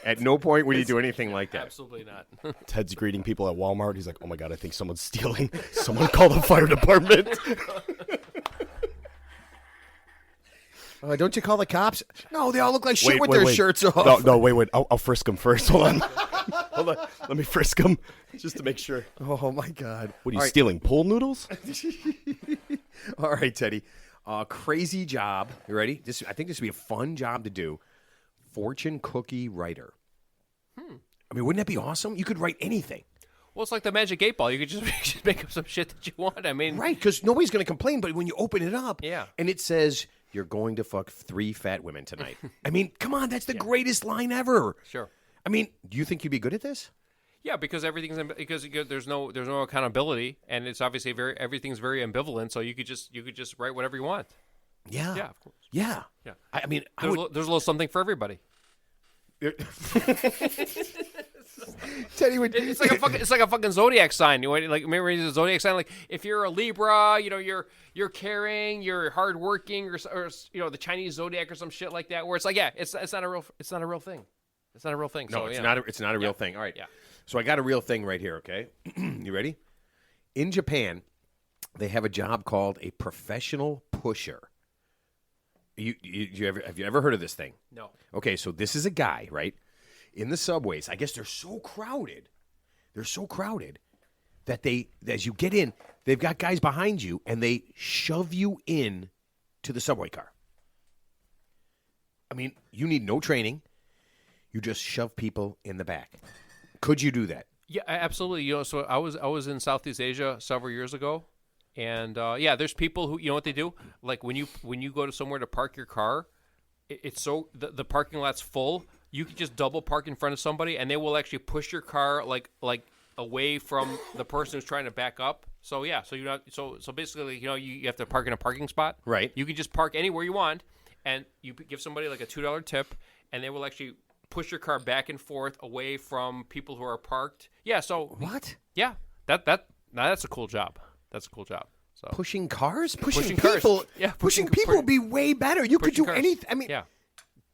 At no point would he do anything like that. Absolutely not. Ted's greeting people at Walmart. He's like, "Oh my God, I think someone's stealing. Someone call the fire department." Don't you call the cops? No, they all look like shit with their shirts off. No, wait. I'll frisk him first. Hold on. Let me frisk him just to make sure. Oh, my God. What are you stealing? Pool noodles? All right, Teddy. Crazy job. You ready? I think this would be a fun job to do. Fortune cookie writer. I mean, wouldn't that be awesome? You could write anything. Well, it's like the Magic 8 Ball. You could just make up some shit that you want. I mean, Right, because nobody's going to complain, but when you open it up and it says, "You're going to fuck 3 fat women tonight." I mean, come on, that's the greatest line ever. Sure. I mean, do you think you'd be good at this? Yeah, because there's no accountability, and it's obviously everything's very ambivalent. So you could just write whatever you want. Yeah. Yeah, of course. Yeah. Yeah. I mean, There's a little something for everybody. Teddy would. It's like a fucking zodiac sign. You like remember the zodiac sign? Like if you're a Libra, you're caring, you're hardworking, or the Chinese zodiac or some shit like that. Where it's like, it's not a real thing. It's not a real thing. No, it's not a real thing. All right. Yeah. So I got a real thing right here. Okay, you ready? In Japan, they have a job called a professional pusher. Have you ever heard of this thing? No. Okay, so this is a guy, right? In the subways, I guess they're so crowded that as you get in, they've got guys behind you and they shove you in to the subway car. I mean, you need no training. You just shove people in the back. Could you do that? Yeah, absolutely. So I was in Southeast Asia several years ago, and there's people who what they do. Like when you go to somewhere to park your car, it's so the parking lot's full. You can just double park in front of somebody, and they will actually push your car like away from the person who's trying to back up. So so basically you have to park in a parking spot. Right. You can just park anywhere you want, and you give somebody like a $2 tip, and they will actually push your car back and forth away from people who are parked. Yeah. So what? Yeah. That's a cool job. That's a cool job. So pushing cars, pushing cars. people. Yeah. Pushing people would be way better. You could do cars. anything. I mean, yeah.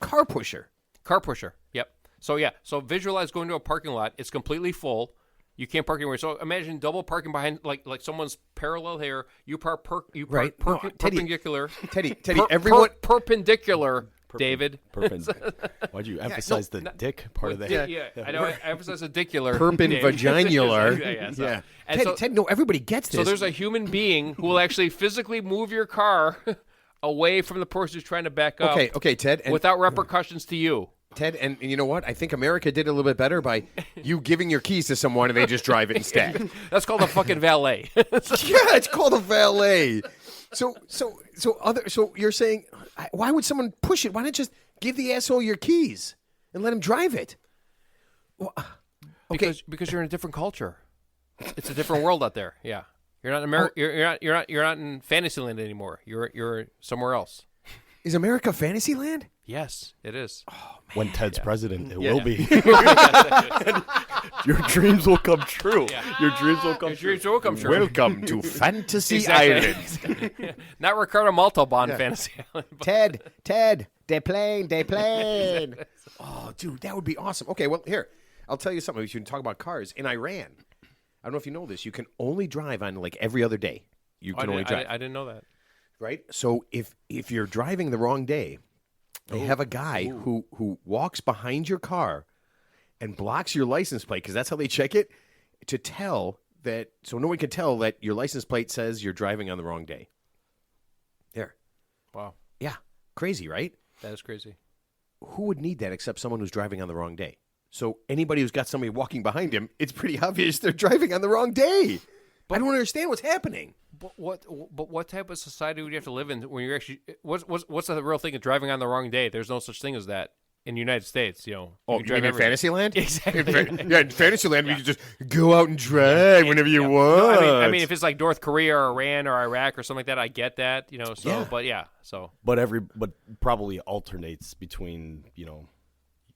Car pusher. Car pusher. Yep. So visualize going to a parking lot. It's completely full. You can't park anywhere. So imagine double parking behind, like someone's parallel here. You park perpendicular. Teddy, everyone perpendicular. David. Why'd you emphasize the dick part of that? Yeah, I know. I emphasize the dicular. Perpenvaginular. Yeah. And Ted, no, everybody gets this. So there's a human being who will actually physically move your car away from the person who's trying to back up. Okay, Ted. Without repercussions to you. Ted, and you know what? I think America did a little bit better by you giving your keys to someone and they just drive it instead. That's called a fucking valet. Yeah, it's called a valet. So you're saying, why would someone push it? Why not just give the asshole your keys and let him drive it? Well, okay, because you're in a different culture. It's a different world out there. Yeah, you're not in America. You're not in Fantasyland anymore. You're somewhere else. Is America Fantasyland? Yes, it is. Oh, man. When Ted's president, it Yeah. will be. Your dreams will come true. Yeah. Your dreams will come Your true. dreams will come true. Welcome to Fantasy Exactly. Island. Not Ricardo Montalban Fantasy Island. but- Ted, they plane. Oh, dude, that would be awesome. Okay, well, here, I'll tell you something. We should talk about cars. In Iran, I don't know if you know this, you can only drive on like every other day. You can only drive. I didn't know that. Right? So if you're driving the wrong day, they have a guy who walks behind your car and blocks your license plate, because that's how they check it, to tell that, so no one can tell that your license plate says you're driving on the wrong day. There. Wow, Yeah. Crazy, right? that is crazy. Who would need that except someone who's driving on the wrong day? So anybody who's got somebody walking behind him, it's pretty obvious they're driving on the wrong day. I don't understand what's happening. But what type of society would you have to live in when you're actually what's the real thing of driving on the wrong day? There's no such thing as that in the United States. You know, Oh, you you mean in every- Fantasyland? Exactly. Yeah, in Fantasyland, we can just go out and drive whenever you want. No, I mean, if it's like North Korea or Iran or Iraq or something like that, I get that. You know, so Yeah. but yeah, so But probably alternates between,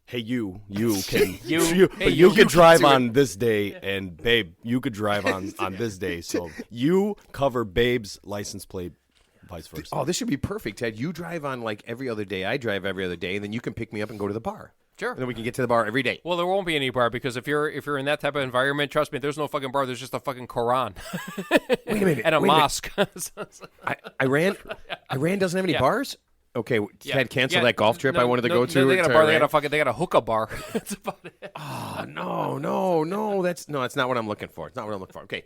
hey, you can You- hey, you you could drive do it. on this day, and babe, you could drive on this day. So you cover babe's license plate, vice versa. Oh, this should be perfect, Ted. You drive on like every other day. I drive every other day, and then you can pick me up and go to the bar. Sure. And then we can get to the bar every day. well, there won't be any bar because if you're in that type of environment, trust me, there's no fucking bar. There's just a fucking Quran Wait a minute. and a wait mosque. Iran doesn't have any Yeah. bars? Okay, Yeah. Ted, cancel Yeah. that golf trip I wanted to go to. They got a bar. Iran. They got a hookah bar. That's about it. Oh, no. That's not what I'm looking for. It's not what I'm looking for. Okay.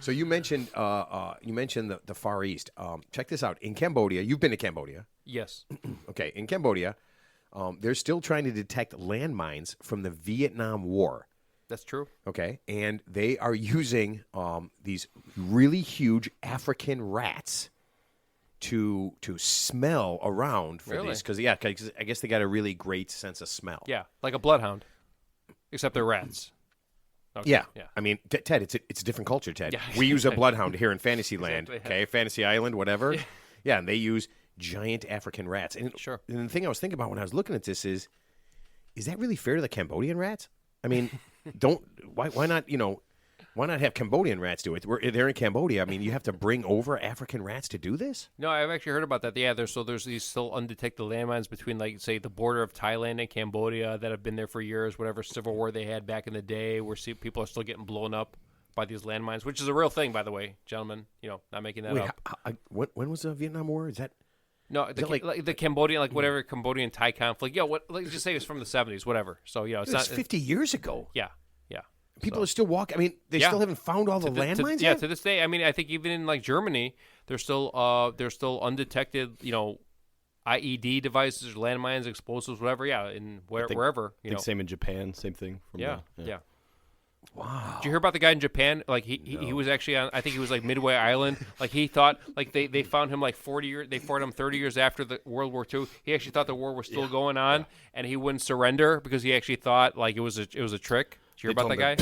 So you mentioned the Far East. Check this out. In Cambodia, you've been to Cambodia. Yes. Okay, in Cambodia, they're still trying to detect landmines from the Vietnam War. That's true. Okay, and they are using these really huge African rats to smell around for Really? these because I guess they got a really great sense of smell. Yeah, like a bloodhound, except they're rats. Okay. Yeah. Yeah. I mean, Ted, it's a different culture, Ted. Yeah. We use a bloodhound here in Fantasyland, Exactly. okay? Fantasy Island, whatever. Yeah, and they use giant African rats. And, Sure. And the thing I was thinking about when I was looking at this is that really fair to the Cambodian rats? I mean, why not have Cambodian rats do it? They're in Cambodia. I mean, you have to bring over African rats to do this? No, I've actually heard about that. Yeah, there's these still undetected landmines between, like, say, the border of Thailand and Cambodia that have been there for years. Whatever civil war they had back in the day, where people are still getting blown up by these landmines, which is a real thing, by the way, gentlemen. Not making that Wait, up. when was the Vietnam War? Is that No, like- the Cambodian, like whatever Cambodian Thai conflict. Yeah, let's just say it's from the 70s, whatever. So it's it's not 50 years ago? Yeah. People are still walking. I mean, they still haven't found all the landmines Yeah, yet? to this day. I mean, I think even in like Germany, there's still undetected, IED devices, landmines, explosives, whatever. Yeah, in wherever. I think same in Japan, same thing. From Yeah. the- Wow. Did you hear about the guy in Japan? Like he was actually on. I think he was like Midway Island. Like he thought, like they found him like 40 years. They found him 30 years after the World War II. He actually thought the war was still going on, and he wouldn't surrender because he actually thought like it was a trick. Did you hear about that guy?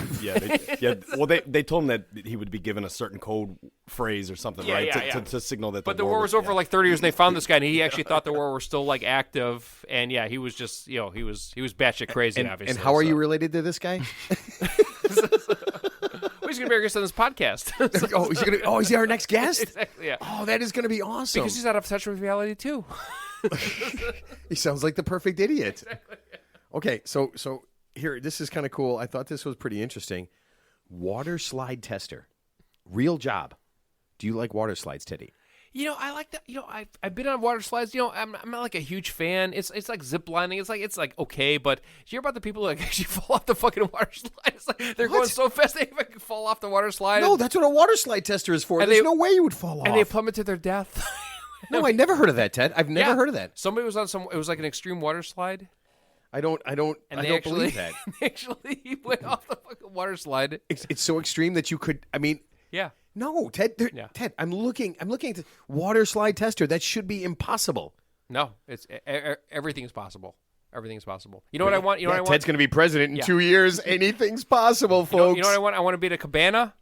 Yeah. Well, they told him that he would be given a certain code phrase or something, right? Yeah. To signal that. But the war was over like 30 years, and they found this guy, and he actually thought the war was still like active. And yeah, he was just he was batshit crazy, obviously. And how are so. you related to this guy? Well, he's gonna be our guest on this podcast. Is he our next guest? Exactly. Yeah. Oh, that is going to be awesome. Because he's out of touch with reality too. He sounds like the perfect idiot. Okay, so here, this is kind of cool. I thought this was pretty interesting. Water slide tester, real job. Do you like water slides, Teddy? I like that. I've been on water slides. I'm not like a huge fan. It's like zip lining. It's like okay, but did you hear about the people that actually fall off the fucking water slide? It's like they're going so fast they fucking fall off the water slide. No, that's what a water slide tester is for. And There's they- no way you would fall off. and they plummet to their death. No, I never heard of that, Ted. I've never Yeah. heard of that. Somebody was on it was like an extreme water slide. I don't believe that. They actually went off the fucking water slide. It's so extreme that you could. I mean, Yeah. no, Ted. Ted, I'm looking at the water slide tester. That should be impossible. No, it's everything's possible. Everything's possible. You know what I want? You know what I want? Ted's going to be president in 2 years. Anything's possible, folks. You know what I want? I want to be at a cabana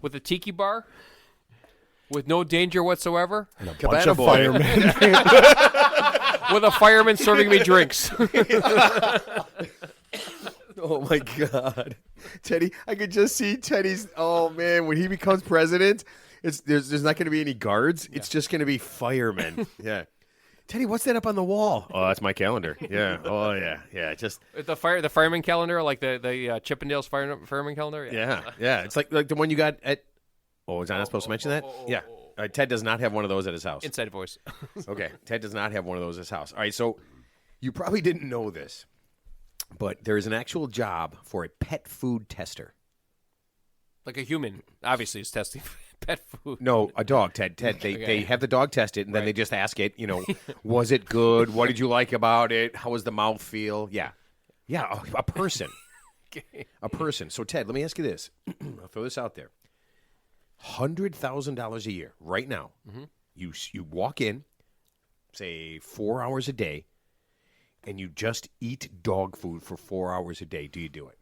with a tiki bar with no danger whatsoever. And a bunch Cabana of boy. firemen. With a fireman serving me drinks. Oh my God, Teddy! I could just see Teddy's. Oh man, when he becomes president, there's not going to be any guards. It's just going to be firemen. Yeah, Teddy, what's that up on the wall? Oh, that's my calendar. Yeah. Oh yeah. Just the fireman calendar, like the Chippendales fireman calendar. yeah. It's like the one you got at. Oh, was I not supposed to mention that? Yeah. Ted does not have one of those at his house. Inside voice. Okay, Ted does not have one of those at his house. All right, so you probably didn't know this, but there is an actual job for a pet food tester. Like a human, obviously, is testing pet food. No, a dog, Ted. They have the dog test it, and then they just ask it, was it good? What did you like about it? How was the mouth feel? Yeah, a person. Okay. A person. So, Ted, let me ask you this. I'll throw this out there. $100,000 a year right now. Mm-hmm. You walk in, say 4 hours a day, and you just eat dog food for 4 hours a day. Do you do it?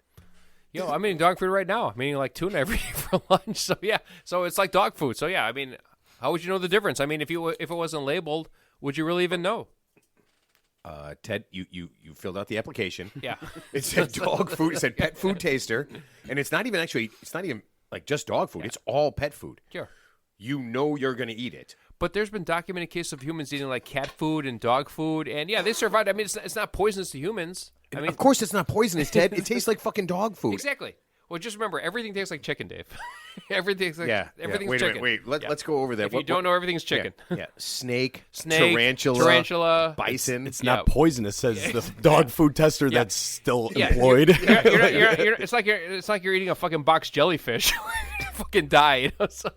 Yo, I'm eating dog food right now. I'm eating like tuna every day for lunch. So yeah, so it's like dog food. So yeah, I mean, how would you know the difference? I mean, if it wasn't labeled, would you really even know? Ted, you filled out the application. Yeah, it said dog food. It said pet food taster, and it's not even like just dog food. Yeah. It's all pet food. Sure. You know you're going to eat it. But there's been documented cases of humans eating like cat food and dog food, and yeah, they survived. I mean, it's not poisonous to humans. I mean, of course it's not poisonous, Ted. It tastes like fucking dog food. Exactly. Well, just remember, everything tastes like chicken, Dave. Everything's everything's chicken. Wait. Let's go over that. If you don't know, everything's chicken. Yeah. Snake, tarantula, bison. It's not poisonous, says the dog food tester that's still employed. It's like you're eating a fucking box jellyfish. Fucking die. So.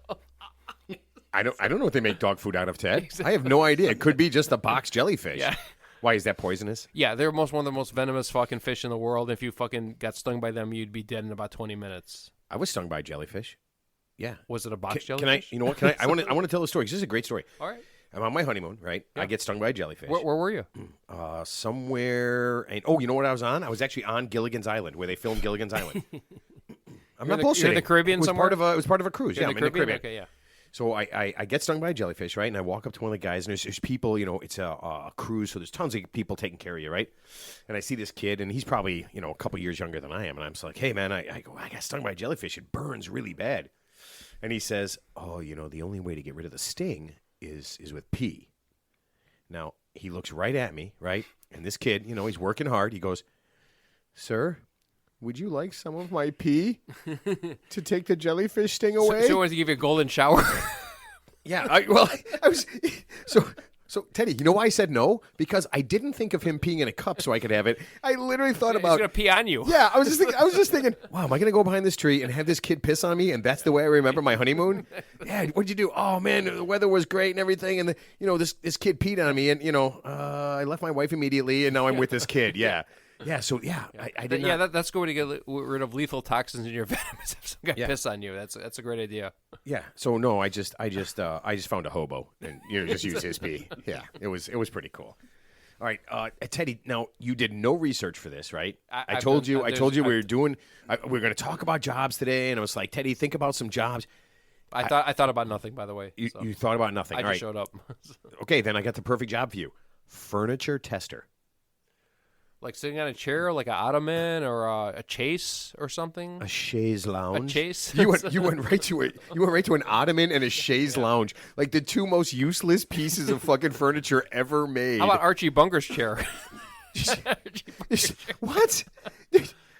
I don't know what they make dog food out of, Ted. Exactly. I have no idea. It could be just a box jellyfish. Yeah. Why is that poisonous? Yeah, they're one of the most venomous fucking fish in the world. If you fucking got stung by them, you'd be dead in about 20 minutes. I was stung by a jellyfish. Yeah. Was it a box jellyfish? Can I? You know what? I want to tell the story. This is a great story. All right. I'm on my honeymoon, right? Yeah. I get stung by a jellyfish. Where were you? Somewhere. And you know what I was on? I was actually on Gilligan's Island, where they filmed Gilligan's Island. I'm not bullshitting. You're in the Caribbean somewhere? It was part of a cruise. You're I'm in the Caribbean. Okay, yeah. So I get stung by a jellyfish, right? And I walk up to one of the guys, and there's people, it's a cruise, so there's tons of people taking care of you, right? And I see this kid, and he's probably, a couple years younger than I am. And I'm just like, hey, man, I got stung by a jellyfish. It burns really bad. And he says, the only way to get rid of the sting is with pee. Now, he looks right at me, right? And this kid, he's working hard. He goes, sir, would you like some of my pee to take the jellyfish sting away? So he wanted to give you a golden shower? Yeah. I was so Teddy, you know why I said no? Because I didn't think of him peeing in a cup so I could have it. I literally thought about he's gonna pee on you. Yeah, I was just thinking, wow, am I gonna go behind this tree and have this kid piss on me? And that's the way I remember my honeymoon. Yeah, what'd you do? Oh man, the weather was great and everything, and this kid peed on me, and I left my wife immediately, and now I'm with this kid. Yeah. Yeah, so I did not. Yeah, that's going to get rid of lethal toxins in your venom. If some guy piss on you, that's a great idea. Yeah. So no, I just found a hobo and just used his pee. Yeah, it was pretty cool. All right, Teddy. Now you did no research for this, right? I told you we were going to talk about jobs today, and I was like, Teddy, think about some jobs. I thought about nothing, by the way. You thought about nothing. I just showed up. Okay, then I got the perfect job for you: furniture tester. Like sitting on a chair, like an ottoman or a chase or something. A chaise lounge. A chase. You went right to it. You went right to an ottoman and a chaise lounge, like the two most useless pieces of fucking furniture ever made. How about Archie Bunker's chair? What?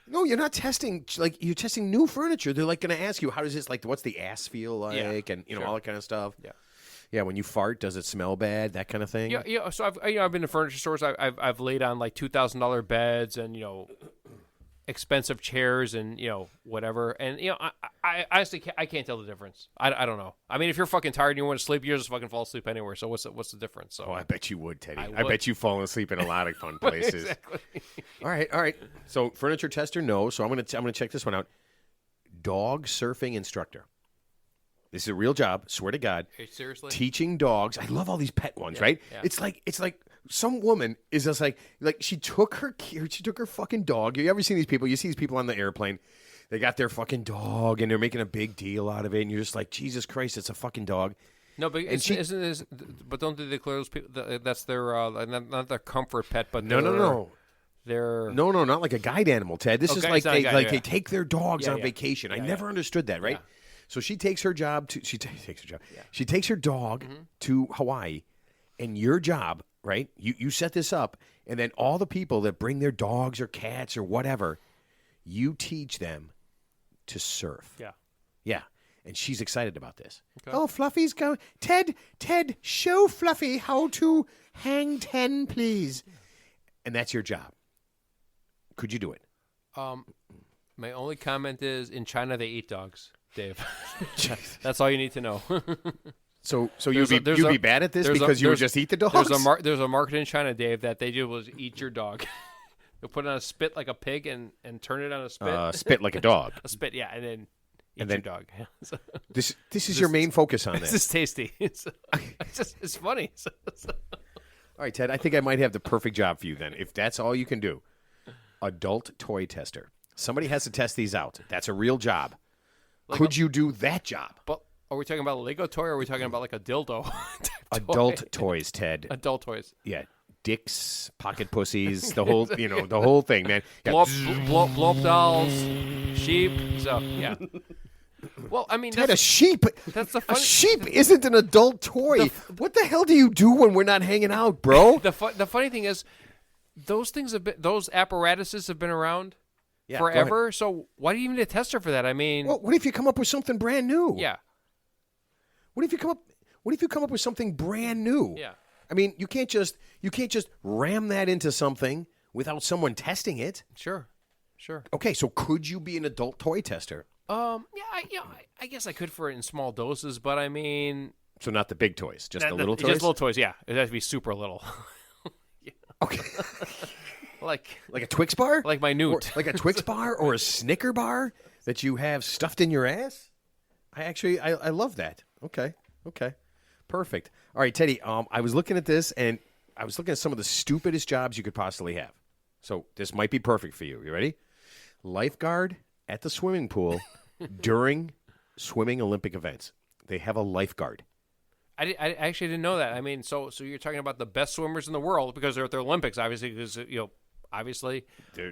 No, you're not testing. Like you're testing new furniture. They're like going to ask you, how does this what's the ass feel like, and all that kind of stuff. Yeah. Yeah, when you fart, does it smell bad? That kind of thing. Yeah. So I've been to furniture stores. I've laid on like $2,000 beds and expensive chairs and whatever. And I honestly I can't tell the difference. I don't know. I mean, if you're fucking tired and you want to sleep, you just fucking fall asleep anywhere. So what's the difference? So Oh, I bet you would, Teddy. I I would. bet you've fallen asleep in a lot of fun places. exactly. All right. So furniture tester, no. So I'm gonna check this one out. Dog surfing instructor. This is a real job. Swear to God. Seriously? Teaching dogs. I love all these pet ones, right? yeah. It's like some woman is just like she took her fucking dog. You ever seen these people? You see these people on the airplane. They got their fucking dog and they're making a big deal out of it, and you're just like, Jesus Christ, it's a fucking dog. No, but isn't this? But don't they declare those people? That's their not their comfort pet, but No. Their No, not like a guide animal, Ted. This is Okay, like it's not a guide, they take their dogs on yeah. vacation. I Yeah, never understood that, right? Yeah. So she takes her job to she takes her job. Yeah. She takes her dog to Hawaii, and your job, right? You set this up, and then all the people that bring their dogs or cats or whatever, you teach them to surf. Yeah. Yeah. And she's excited about this. Okay. Oh, Fluffy's going. Ted, show Fluffy how to hang 10, please. And that's your job. Could you do it? My only comment is in China they eat dogs, Dave. That's all you need to know. So you'd be bad at this because you would just eat the dogs? There's a market in China, Dave, that they do was eat your dog. They'll put it on a spit like a pig and turn it on a spit. Spit like a dog. A spit, yeah, and then eat then- your dog. So, This is your main focus on this this. is tasty. It's funny. All right, Ted, I think I might have the perfect job for you then, if that's all you can do. Adult toy tester. Somebody has to test these out. That's a real job. Could you do that job? But are we talking about a Lego toy or are we talking about like a dildo? type Adult toy? toys, Ted. Adult toys. Yeah. Dicks, pocket pussies, the whole thing, man. Yeah. Blow up dolls, sheep. So, yeah. Well, I mean, Ted, a sheep. that's the A funny. sheep isn't an adult toy. What the hell do you do when we're not hanging out, bro? The funny thing is, those apparatuses have been around Yeah, go ahead. forever. So why do you even need a tester for that? I mean, Well, what if you come up with something brand new? yeah, What if you come up with something brand new? yeah. I mean, you can't just ram that into something without someone testing it. Sure. Okay, so could you be an adult toy tester? Yeah, I guess I could for it in small doses, but I mean, So not the big toys, just the little toys. just little toys. Yeah, it has to be super little, Okay, like like a Twix bar, like minute. Or like a Twix bar or a Snicker bar that you have stuffed in your ass. I love that. Okay, perfect. All right, Teddy. I was looking at this and I was looking at some of the stupidest jobs you could possibly have. So this might be perfect for you. You ready? Lifeguard at the swimming pool during swimming Olympic events. They have a lifeguard. I actually didn't know that. I mean, so you're talking about the best swimmers in the world because they're at the Olympics, obviously. Because obviously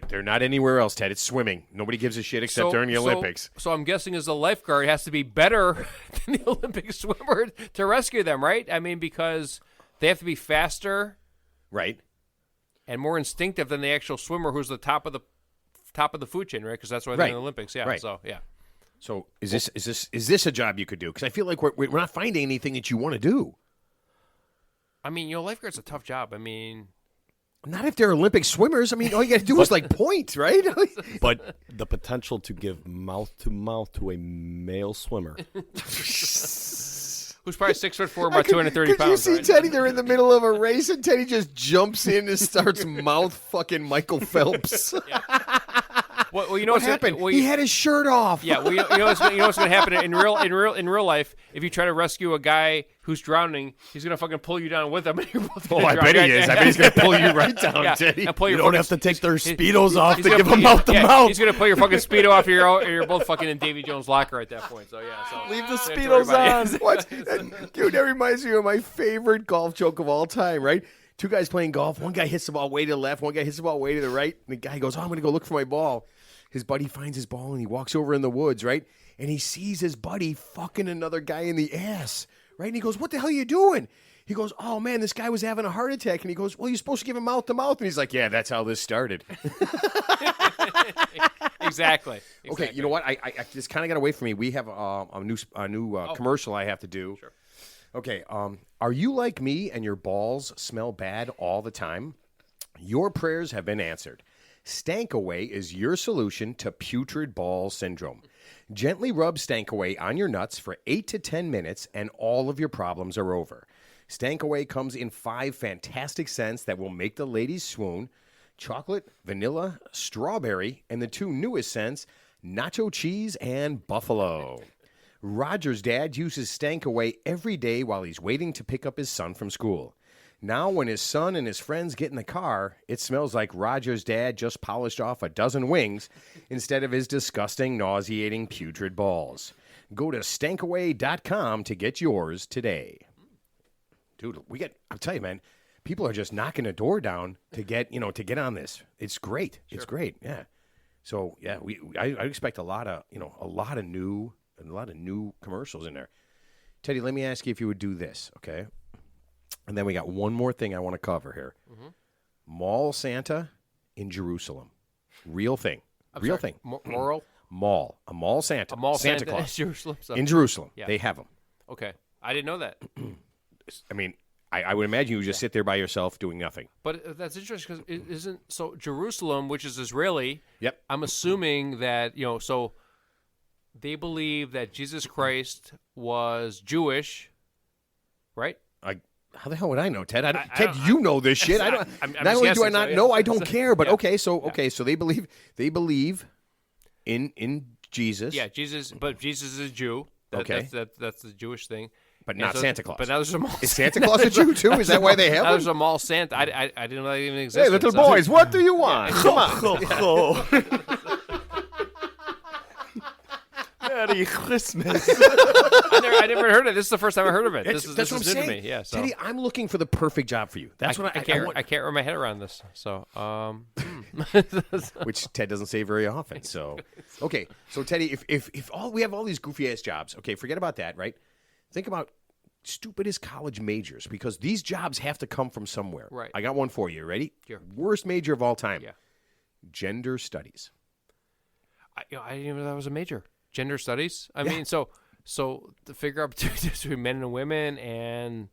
They're not anywhere else, Ted. It's swimming. Nobody gives a shit except during the Olympics. So I'm guessing as the lifeguard has to be better than the Olympic swimmer to rescue them, right? I mean, because they have to be faster Right. and more instinctive than the actual swimmer, who's the top of the food chain, right? Because that's why they're in the Olympics. Yeah. Right. So yeah. So is this a job you could do? Because I feel like we're not finding anything that you want to do. I mean, lifeguard's a tough job. I mean, Not if they're Olympic swimmers. I mean, all you got to do is like point, right? But the potential to give mouth to a male swimmer. who's probably 6'4", about 230 Could pounds. you see right? Teddy? They're in the middle of a race, and Teddy just jumps in and starts mouth fucking Michael Phelps. Well, you know What what's happened? Well, He had his shirt off. Yeah, well, you know what's going to happen in real life. If you try to rescue a guy who's drowning, he's going to fucking pull you down with him. And you're both Oh, gonna I drown. bet he is. I bet he's going to pull you right down, Yeah, Teddy. and pull You your don't fucking- have to take their Speedos off he's to gonna give pull- them mouth to yeah, mouth. He's going to pull your fucking Speedo off. You're both fucking in Davy Jones' locker at that point. So, yeah. So Leave the don't have to worry Speedos about it. on. What? Dude, that reminds me of my favorite golf joke of all time, right? Two guys playing golf. One guy hits the ball way to the left. One guy hits the ball way to the right. And the guy goes, I'm going to go look for my ball. His buddy finds his ball, and he walks over in the woods, right? And he sees his buddy fucking another guy in the ass, right? And he goes, what the hell are you doing? He goes, oh, man, this guy was having a heart attack. And he goes, well, you're supposed to give him mouth to mouth. And he's like, yeah, that's how this started. Exactly. Okay, you know what? I just kind of got away from me. We have a new commercial I have to do. Sure. Okay, are you like me and your balls smell bad all the time? Your prayers have been answered. Stank-Away is your solution to putrid ball syndrome. Gently rub Stank-Away on your nuts for 8 to 10 minutes, and all of your problems are over. Stank-Away comes in 5 fantastic scents that will make the ladies swoon: chocolate, vanilla, strawberry, and the 2 newest scents, nacho cheese and buffalo. Roger's dad uses Stank-Away every day while he's waiting to pick up his son from school. Now, when his son and his friends get in the car, it smells like Roger's dad just polished off a dozen wings instead of his disgusting, nauseating, putrid balls. Go to stankaway.com to get yours today. Dude, I'll tell you, man, people are just knocking the door down to get on this. It's great. Sure. It's great. Yeah. So, yeah, I expect a lot of new commercials in there. Teddy, let me ask you if you would do this, okay? And then we got one more thing I want to cover here. Mm-hmm. Mall Santa in Jerusalem. Real thing. Real thing. Moral? Mall. A mall Santa. A mall Santa Santa Claus. in Jerusalem. So. In Jerusalem. Yeah. They have them. Okay. I didn't know that. I mean, I would imagine you would just sit there by yourself doing nothing. But that's interesting because it isn't so Jerusalem, which is Israeli. Yep. I'm assuming that so they believe that Jesus Christ was Jewish, right? How the hell would I know, Ted? Ted, you know this shit. I don't. I'm not only do I guessing, not so, know, I don't care. But yeah. So they believe in Jesus. Yeah, Jesus. But Jesus is a Jew. Okay. That's the Jewish thing. But not Santa Claus. But now there's a mall. Is Santa Claus a Jew too? Is that why they have Now one? there's a mall Santa. I didn't know that even existed. Hey, little boys, what do you want? Come on. Merry Christmas. I never heard of it. This is the first time I heard of it. This is what I'm new saying. to me. Yeah, so. Teddy, I'm looking for the perfect job for you. That's what I can't wrap my head around this. So, which Ted doesn't say very often. So, okay. So, Teddy, if we have all these goofy ass jobs, okay, forget about that, right? Think about stupidest college majors because these jobs have to come from somewhere. Right. I got one for you. Ready? Sure. Worst major of all time. Yeah. Gender studies. I didn't even know that was a major. Gender studies. I mean, so to figure out between men and women and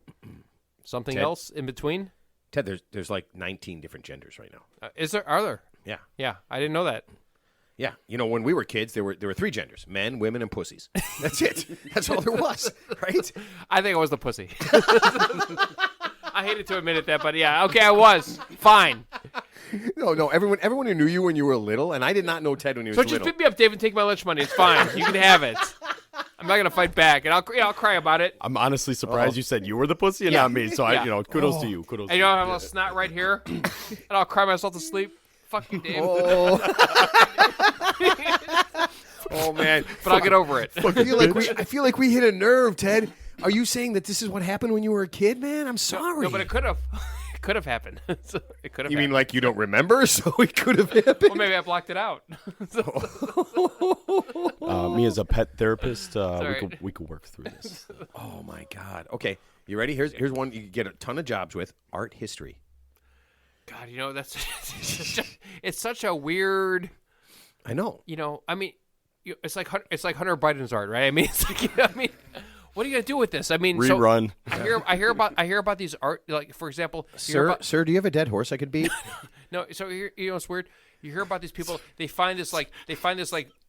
something Ted? else in between. Ted, there's like 19 different genders right now. Are there? Yeah. Yeah, I didn't know that. Yeah, when we were kids, there were 3 genders: men, women, and pussies. That's it. That's all there was, right? I think I was the pussy. I hated to admit that, but yeah, okay, I was fine. No. Everyone who knew you when you were little, and I did not know Ted when he was So little. just pick me up, Dave, and take my lunch money. It's fine. You can have it. I'm not gonna fight back, and I'll cry about it. I'm honestly surprised you said you were the pussy and not me. So Yeah. Kudos to you. Kudos. And to I have a snot right here, and I'll cry myself to sleep. Fuck you, Dave. Oh man! But I'll get over it. I feel like we hit a nerve, Ted. Are you saying that this is what happened when you were a kid, man? I'm sorry. No, but it could have. It could have happened. It could have. You mean happened. like you don't remember? So it could have happened. Well, maybe I blocked it out. Me as a pet therapist, right. we could work through this. Oh my God! Okay, you ready? Here's one you can get a ton of jobs with: art history. God, that's it's such a weird. I know. I mean, it's like Hunter Biden's art, right? I mean, it's like, what are you gonna do with this? I mean, Rerun. So I hear about these art, like for example, Sir, do you have a dead horse I could beat? No, so it's weird. You hear about these people. They find this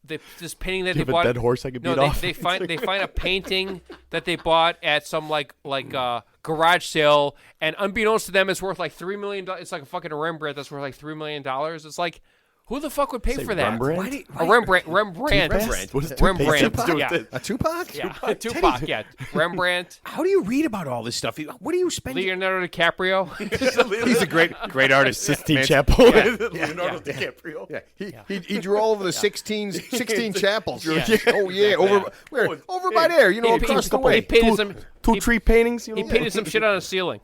this painting that Do you they have bought. a dead horse I could beat No, off? they find a painting that they bought at some garage sale, and unbeknownst to them, it's worth like $3 million. It's like a fucking Rembrandt that's worth like $3 million. It's like, who the fuck would pay for that? Rembrandt? A Rembrandt. What does Rembrandt. to do with Yeah. this? A Tupac? Yeah, Tupac. Yeah, Rembrandt. How do you read about all this stuff? What do you spend? Leonardo DiCaprio. He's a great artist. Sistine Chapel. Leonardo DiCaprio. Yeah. He drew all over the 16 chapels. Yeah. Oh yeah, over by there, across the way. He painted some. Two tree paintings. He painted some shit on a ceiling.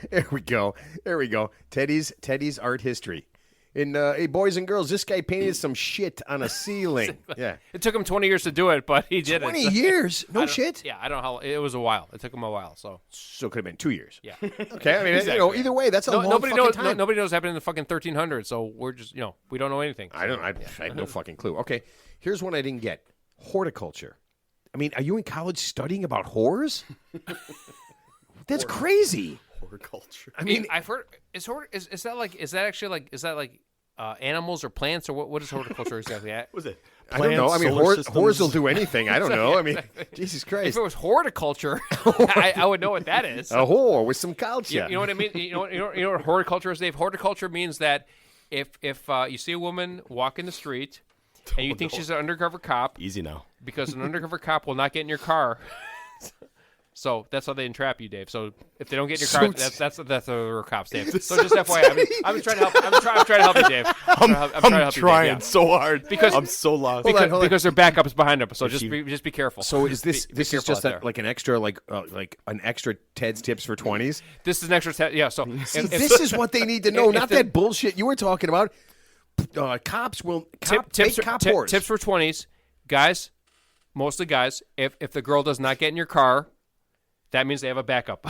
There we go. Teddy's art history. And hey, boys and girls, this guy painted some shit on a ceiling. Yeah. It took him 20 years to do it, but he did 20 it. years? No shit? Yeah, I don't know how. It was a while. It took him a while. So it could have been 2 years. yeah. Okay, I mean, either way, that's a long nobody fucking knows. time. Nobody knows what happened in the fucking 1300s. So we're just, we don't know anything. I have no fucking clue. Okay, here's one I didn't get. Horticulture. I mean, are you in college studying about whores? That's crazy. Horticulture. I mean, I've heard is that like animals or plants or what is horticulture exactly? Was it? I don't know. I mean, whores will do anything. I don't know. I mean, Jesus If Christ. it was horticulture, I would know what that is. A whore with some culture. You know what I mean? You know what horticulture is, Dave? Horticulture means that if you see a woman walk in the street and you think she's an undercover cop, Easy now. because an undercover cop will not get in your car. So that's how they entrap you, Dave. So if they don't get in your car, that's the cops, Dave. So just FYI, I'm trying to help. I'm trying to help you, Dave. I'm trying so hard Because- I'm so lost. Because their backup is behind them. So just be careful. So is this Be this is careful just out there. like an extra like an extra Ted's tips for 20s? This is an extra yeah. So See, if- this is what they need to know, if not the- that bullshit you were talking about. Cops will tips fake cop whores. tips for 20s, guys. Mostly guys. If the girl does not get in your car, that means they have a backup.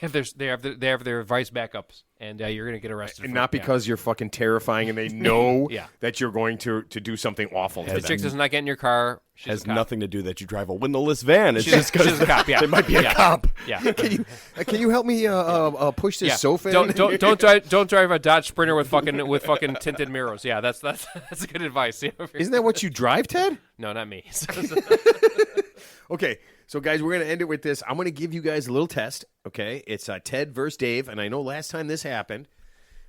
they have their vice backups, and you're going to get arrested. And for not it. Yeah. because you're fucking terrifying and they know Yeah. that you're going to do something awful to The them. chick does not get in your car. She's has a cop. nothing to do that you drive a windowless van. It's She's just because a cop. Yeah, they might be a cop. Yeah. Can you help me push this Yeah. sofa in? Don't drive a Dodge Sprinter with fucking tinted mirrors. Yeah, that's good advice. Isn't that what you drive, Ted? No, not me. Okay, so guys, we're going to end it with this. I'm going to give you guys a little test, okay? It's Ted versus Dave, and I know last time this happened,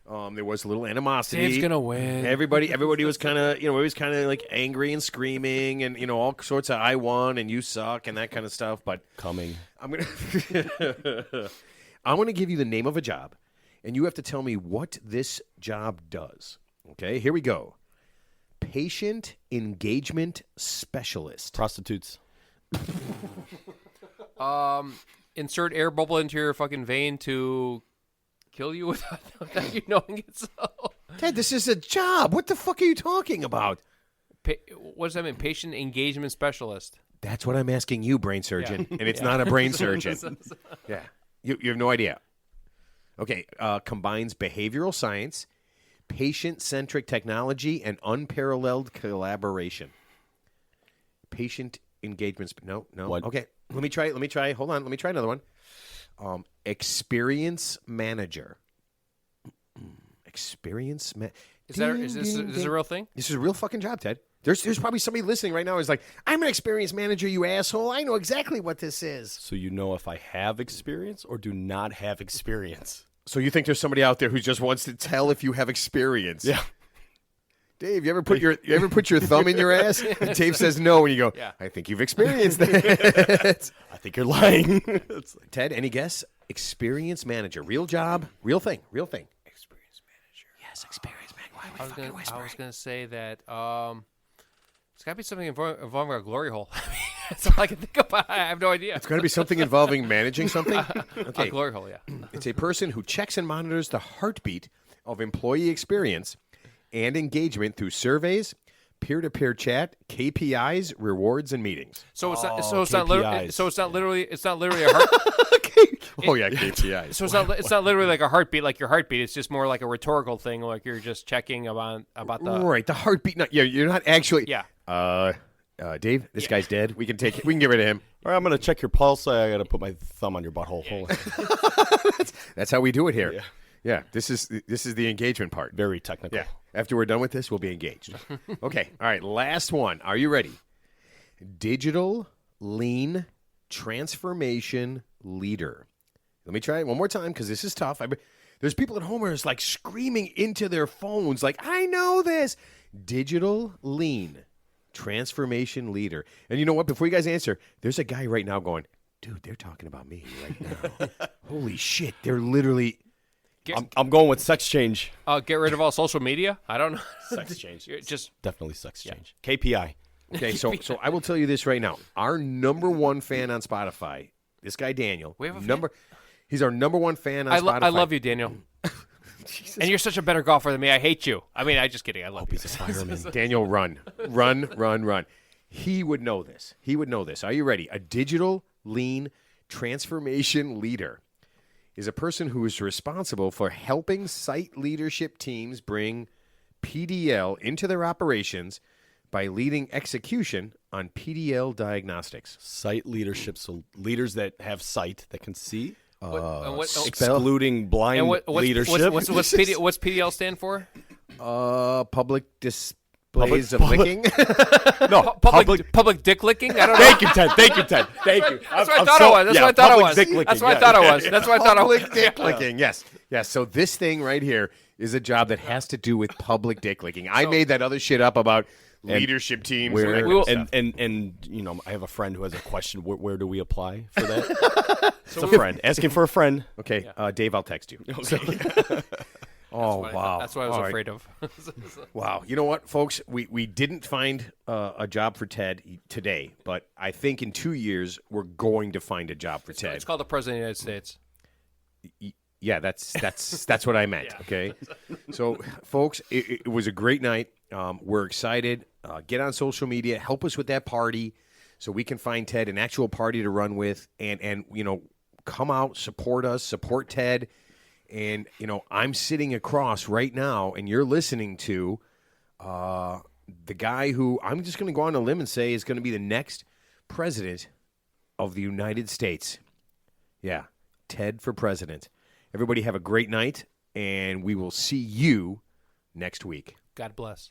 there was a little animosity. Dave's gonna win. Everybody was kind of, like angry and screaming and, all sorts of I won and you suck and that kind of stuff, but Coming. I'm going to give you the name of a job, and you have to tell me what this job does. Okay, here we go. Patient Engagement Specialist. Prostitutes. Insert air bubble into your fucking vein to kill you without you knowing it. So, Ted, this is a job. What the fuck are you talking about? what does that mean? Patient engagement specialist. That's what I'm asking you, brain surgeon, and it's not a brain surgeon. Yeah, you have no idea. Okay, combines behavioral science, patient-centric technology, and unparalleled collaboration. Patient engagement. No. What? Okay, let me try. Hold on. Let me try another one. Experience manager. Experience man. Is this a real thing? This is a real fucking job, Ted. There's probably somebody listening right now who's like, I'm an experienced manager, you asshole. I know exactly what this is. So you know if I have experience or do not have experience. So you think there's somebody out there who just wants to tell if you have experience? Yeah. Dave, you ever put your thumb in your ass? Dave says no, and you go, Yeah. I think you've experienced that. I think you're lying. It's like, Ted, any guess? Experience manager. Real job, real thing. Experience manager. Yes, experience manager. Why I was gonna say that it's got to be something involving a glory hole. That's all I can think about. I have no idea. It's going to be something involving managing something? A Okay. glory hole, yeah. It's a person who checks and monitors the heartbeat of employee experience and engagement through surveys, peer-to-peer chat, KPIs, rewards, and meetings. So it's not. Oh, So it's not. KPIs. So it's not literally. It's not literally a heart. Oh, yeah, KPIs. So it's not literally like a heartbeat, like your heartbeat. It's just more like a rhetorical thing, like you're just checking about the. Right, the heartbeat. You're not actually. Yeah. Dave, this guy's dead. We can get rid of him. all right, I'm going to check your pulse. I got to put my thumb on your butthole. Hold on. That's how we do it here. Yeah. Yeah, this is the engagement part. Very technical. Yeah. After we're done with this, we'll be engaged. Okay. All right. Last one. Are you ready? Digital lean transformation leader. Let me try it one more time because this is tough. There's people at home who are just like screaming into their phones, like, I know this. Digital lean transformation leader. And you know what? Before you guys answer, there's a guy right now going, dude, they're talking about me right now. Holy shit. They're literally. I'm going with sex change. Get rid of all social media. I don't know. Sex change. You're just Definitely sex change. KPI. Okay, so I will tell you this right now. Our number one fan on Spotify, this guy Daniel. We have a fan? He's our number one fan on Spotify. I love you, Daniel. And you're such a better golfer than me. I hate you. I mean, I just kidding. I love you. He's a fireman. Daniel, run. He would know this. Are you ready? A digital lean transformation leader is a person who is responsible for helping site leadership teams bring PDL into their operations by leading execution on PDL diagnostics. Site leadership. So leaders that have sight that can see Excluding blind and what's leadership. what's PDL stand for? Public displays of licking. No, Public dick licking. I don't know. Thank you, Ted. Thank you, Ted. Thank you. That's what I thought it was. That's what I thought it public was. dick licking, That's what I yeah. thought it was. That's what I thought it was. Public dick licking. Yes. Yes. So this thing right here is a job that has to do with public dick licking. I made that other shit up about leadership teams and that kind of stuff. And you know, I have a friend who has a question. Where do we apply for that? It's a friend asking for a friend. Okay, Dave, I'll text you. Okay. Wow. That's what I was All right. afraid of. Wow. You know what, folks? We didn't find a job for Ted today, but I think in 2 years we're going to find a job for Ted. It's called the President of the United States. Yeah, that's what I meant. Okay, so folks, it was a great night. We're excited. Get on social media, help us with that party, so we can find Ted an actual party to run with, and you know, come out, support us, support Ted, and you know, I'm sitting across right now, and you're listening to the guy who I'm just going to go on a limb and say is going to be the next president of the United States. Yeah, Ted for president. Everybody have a great night, and we will see you next week. God bless.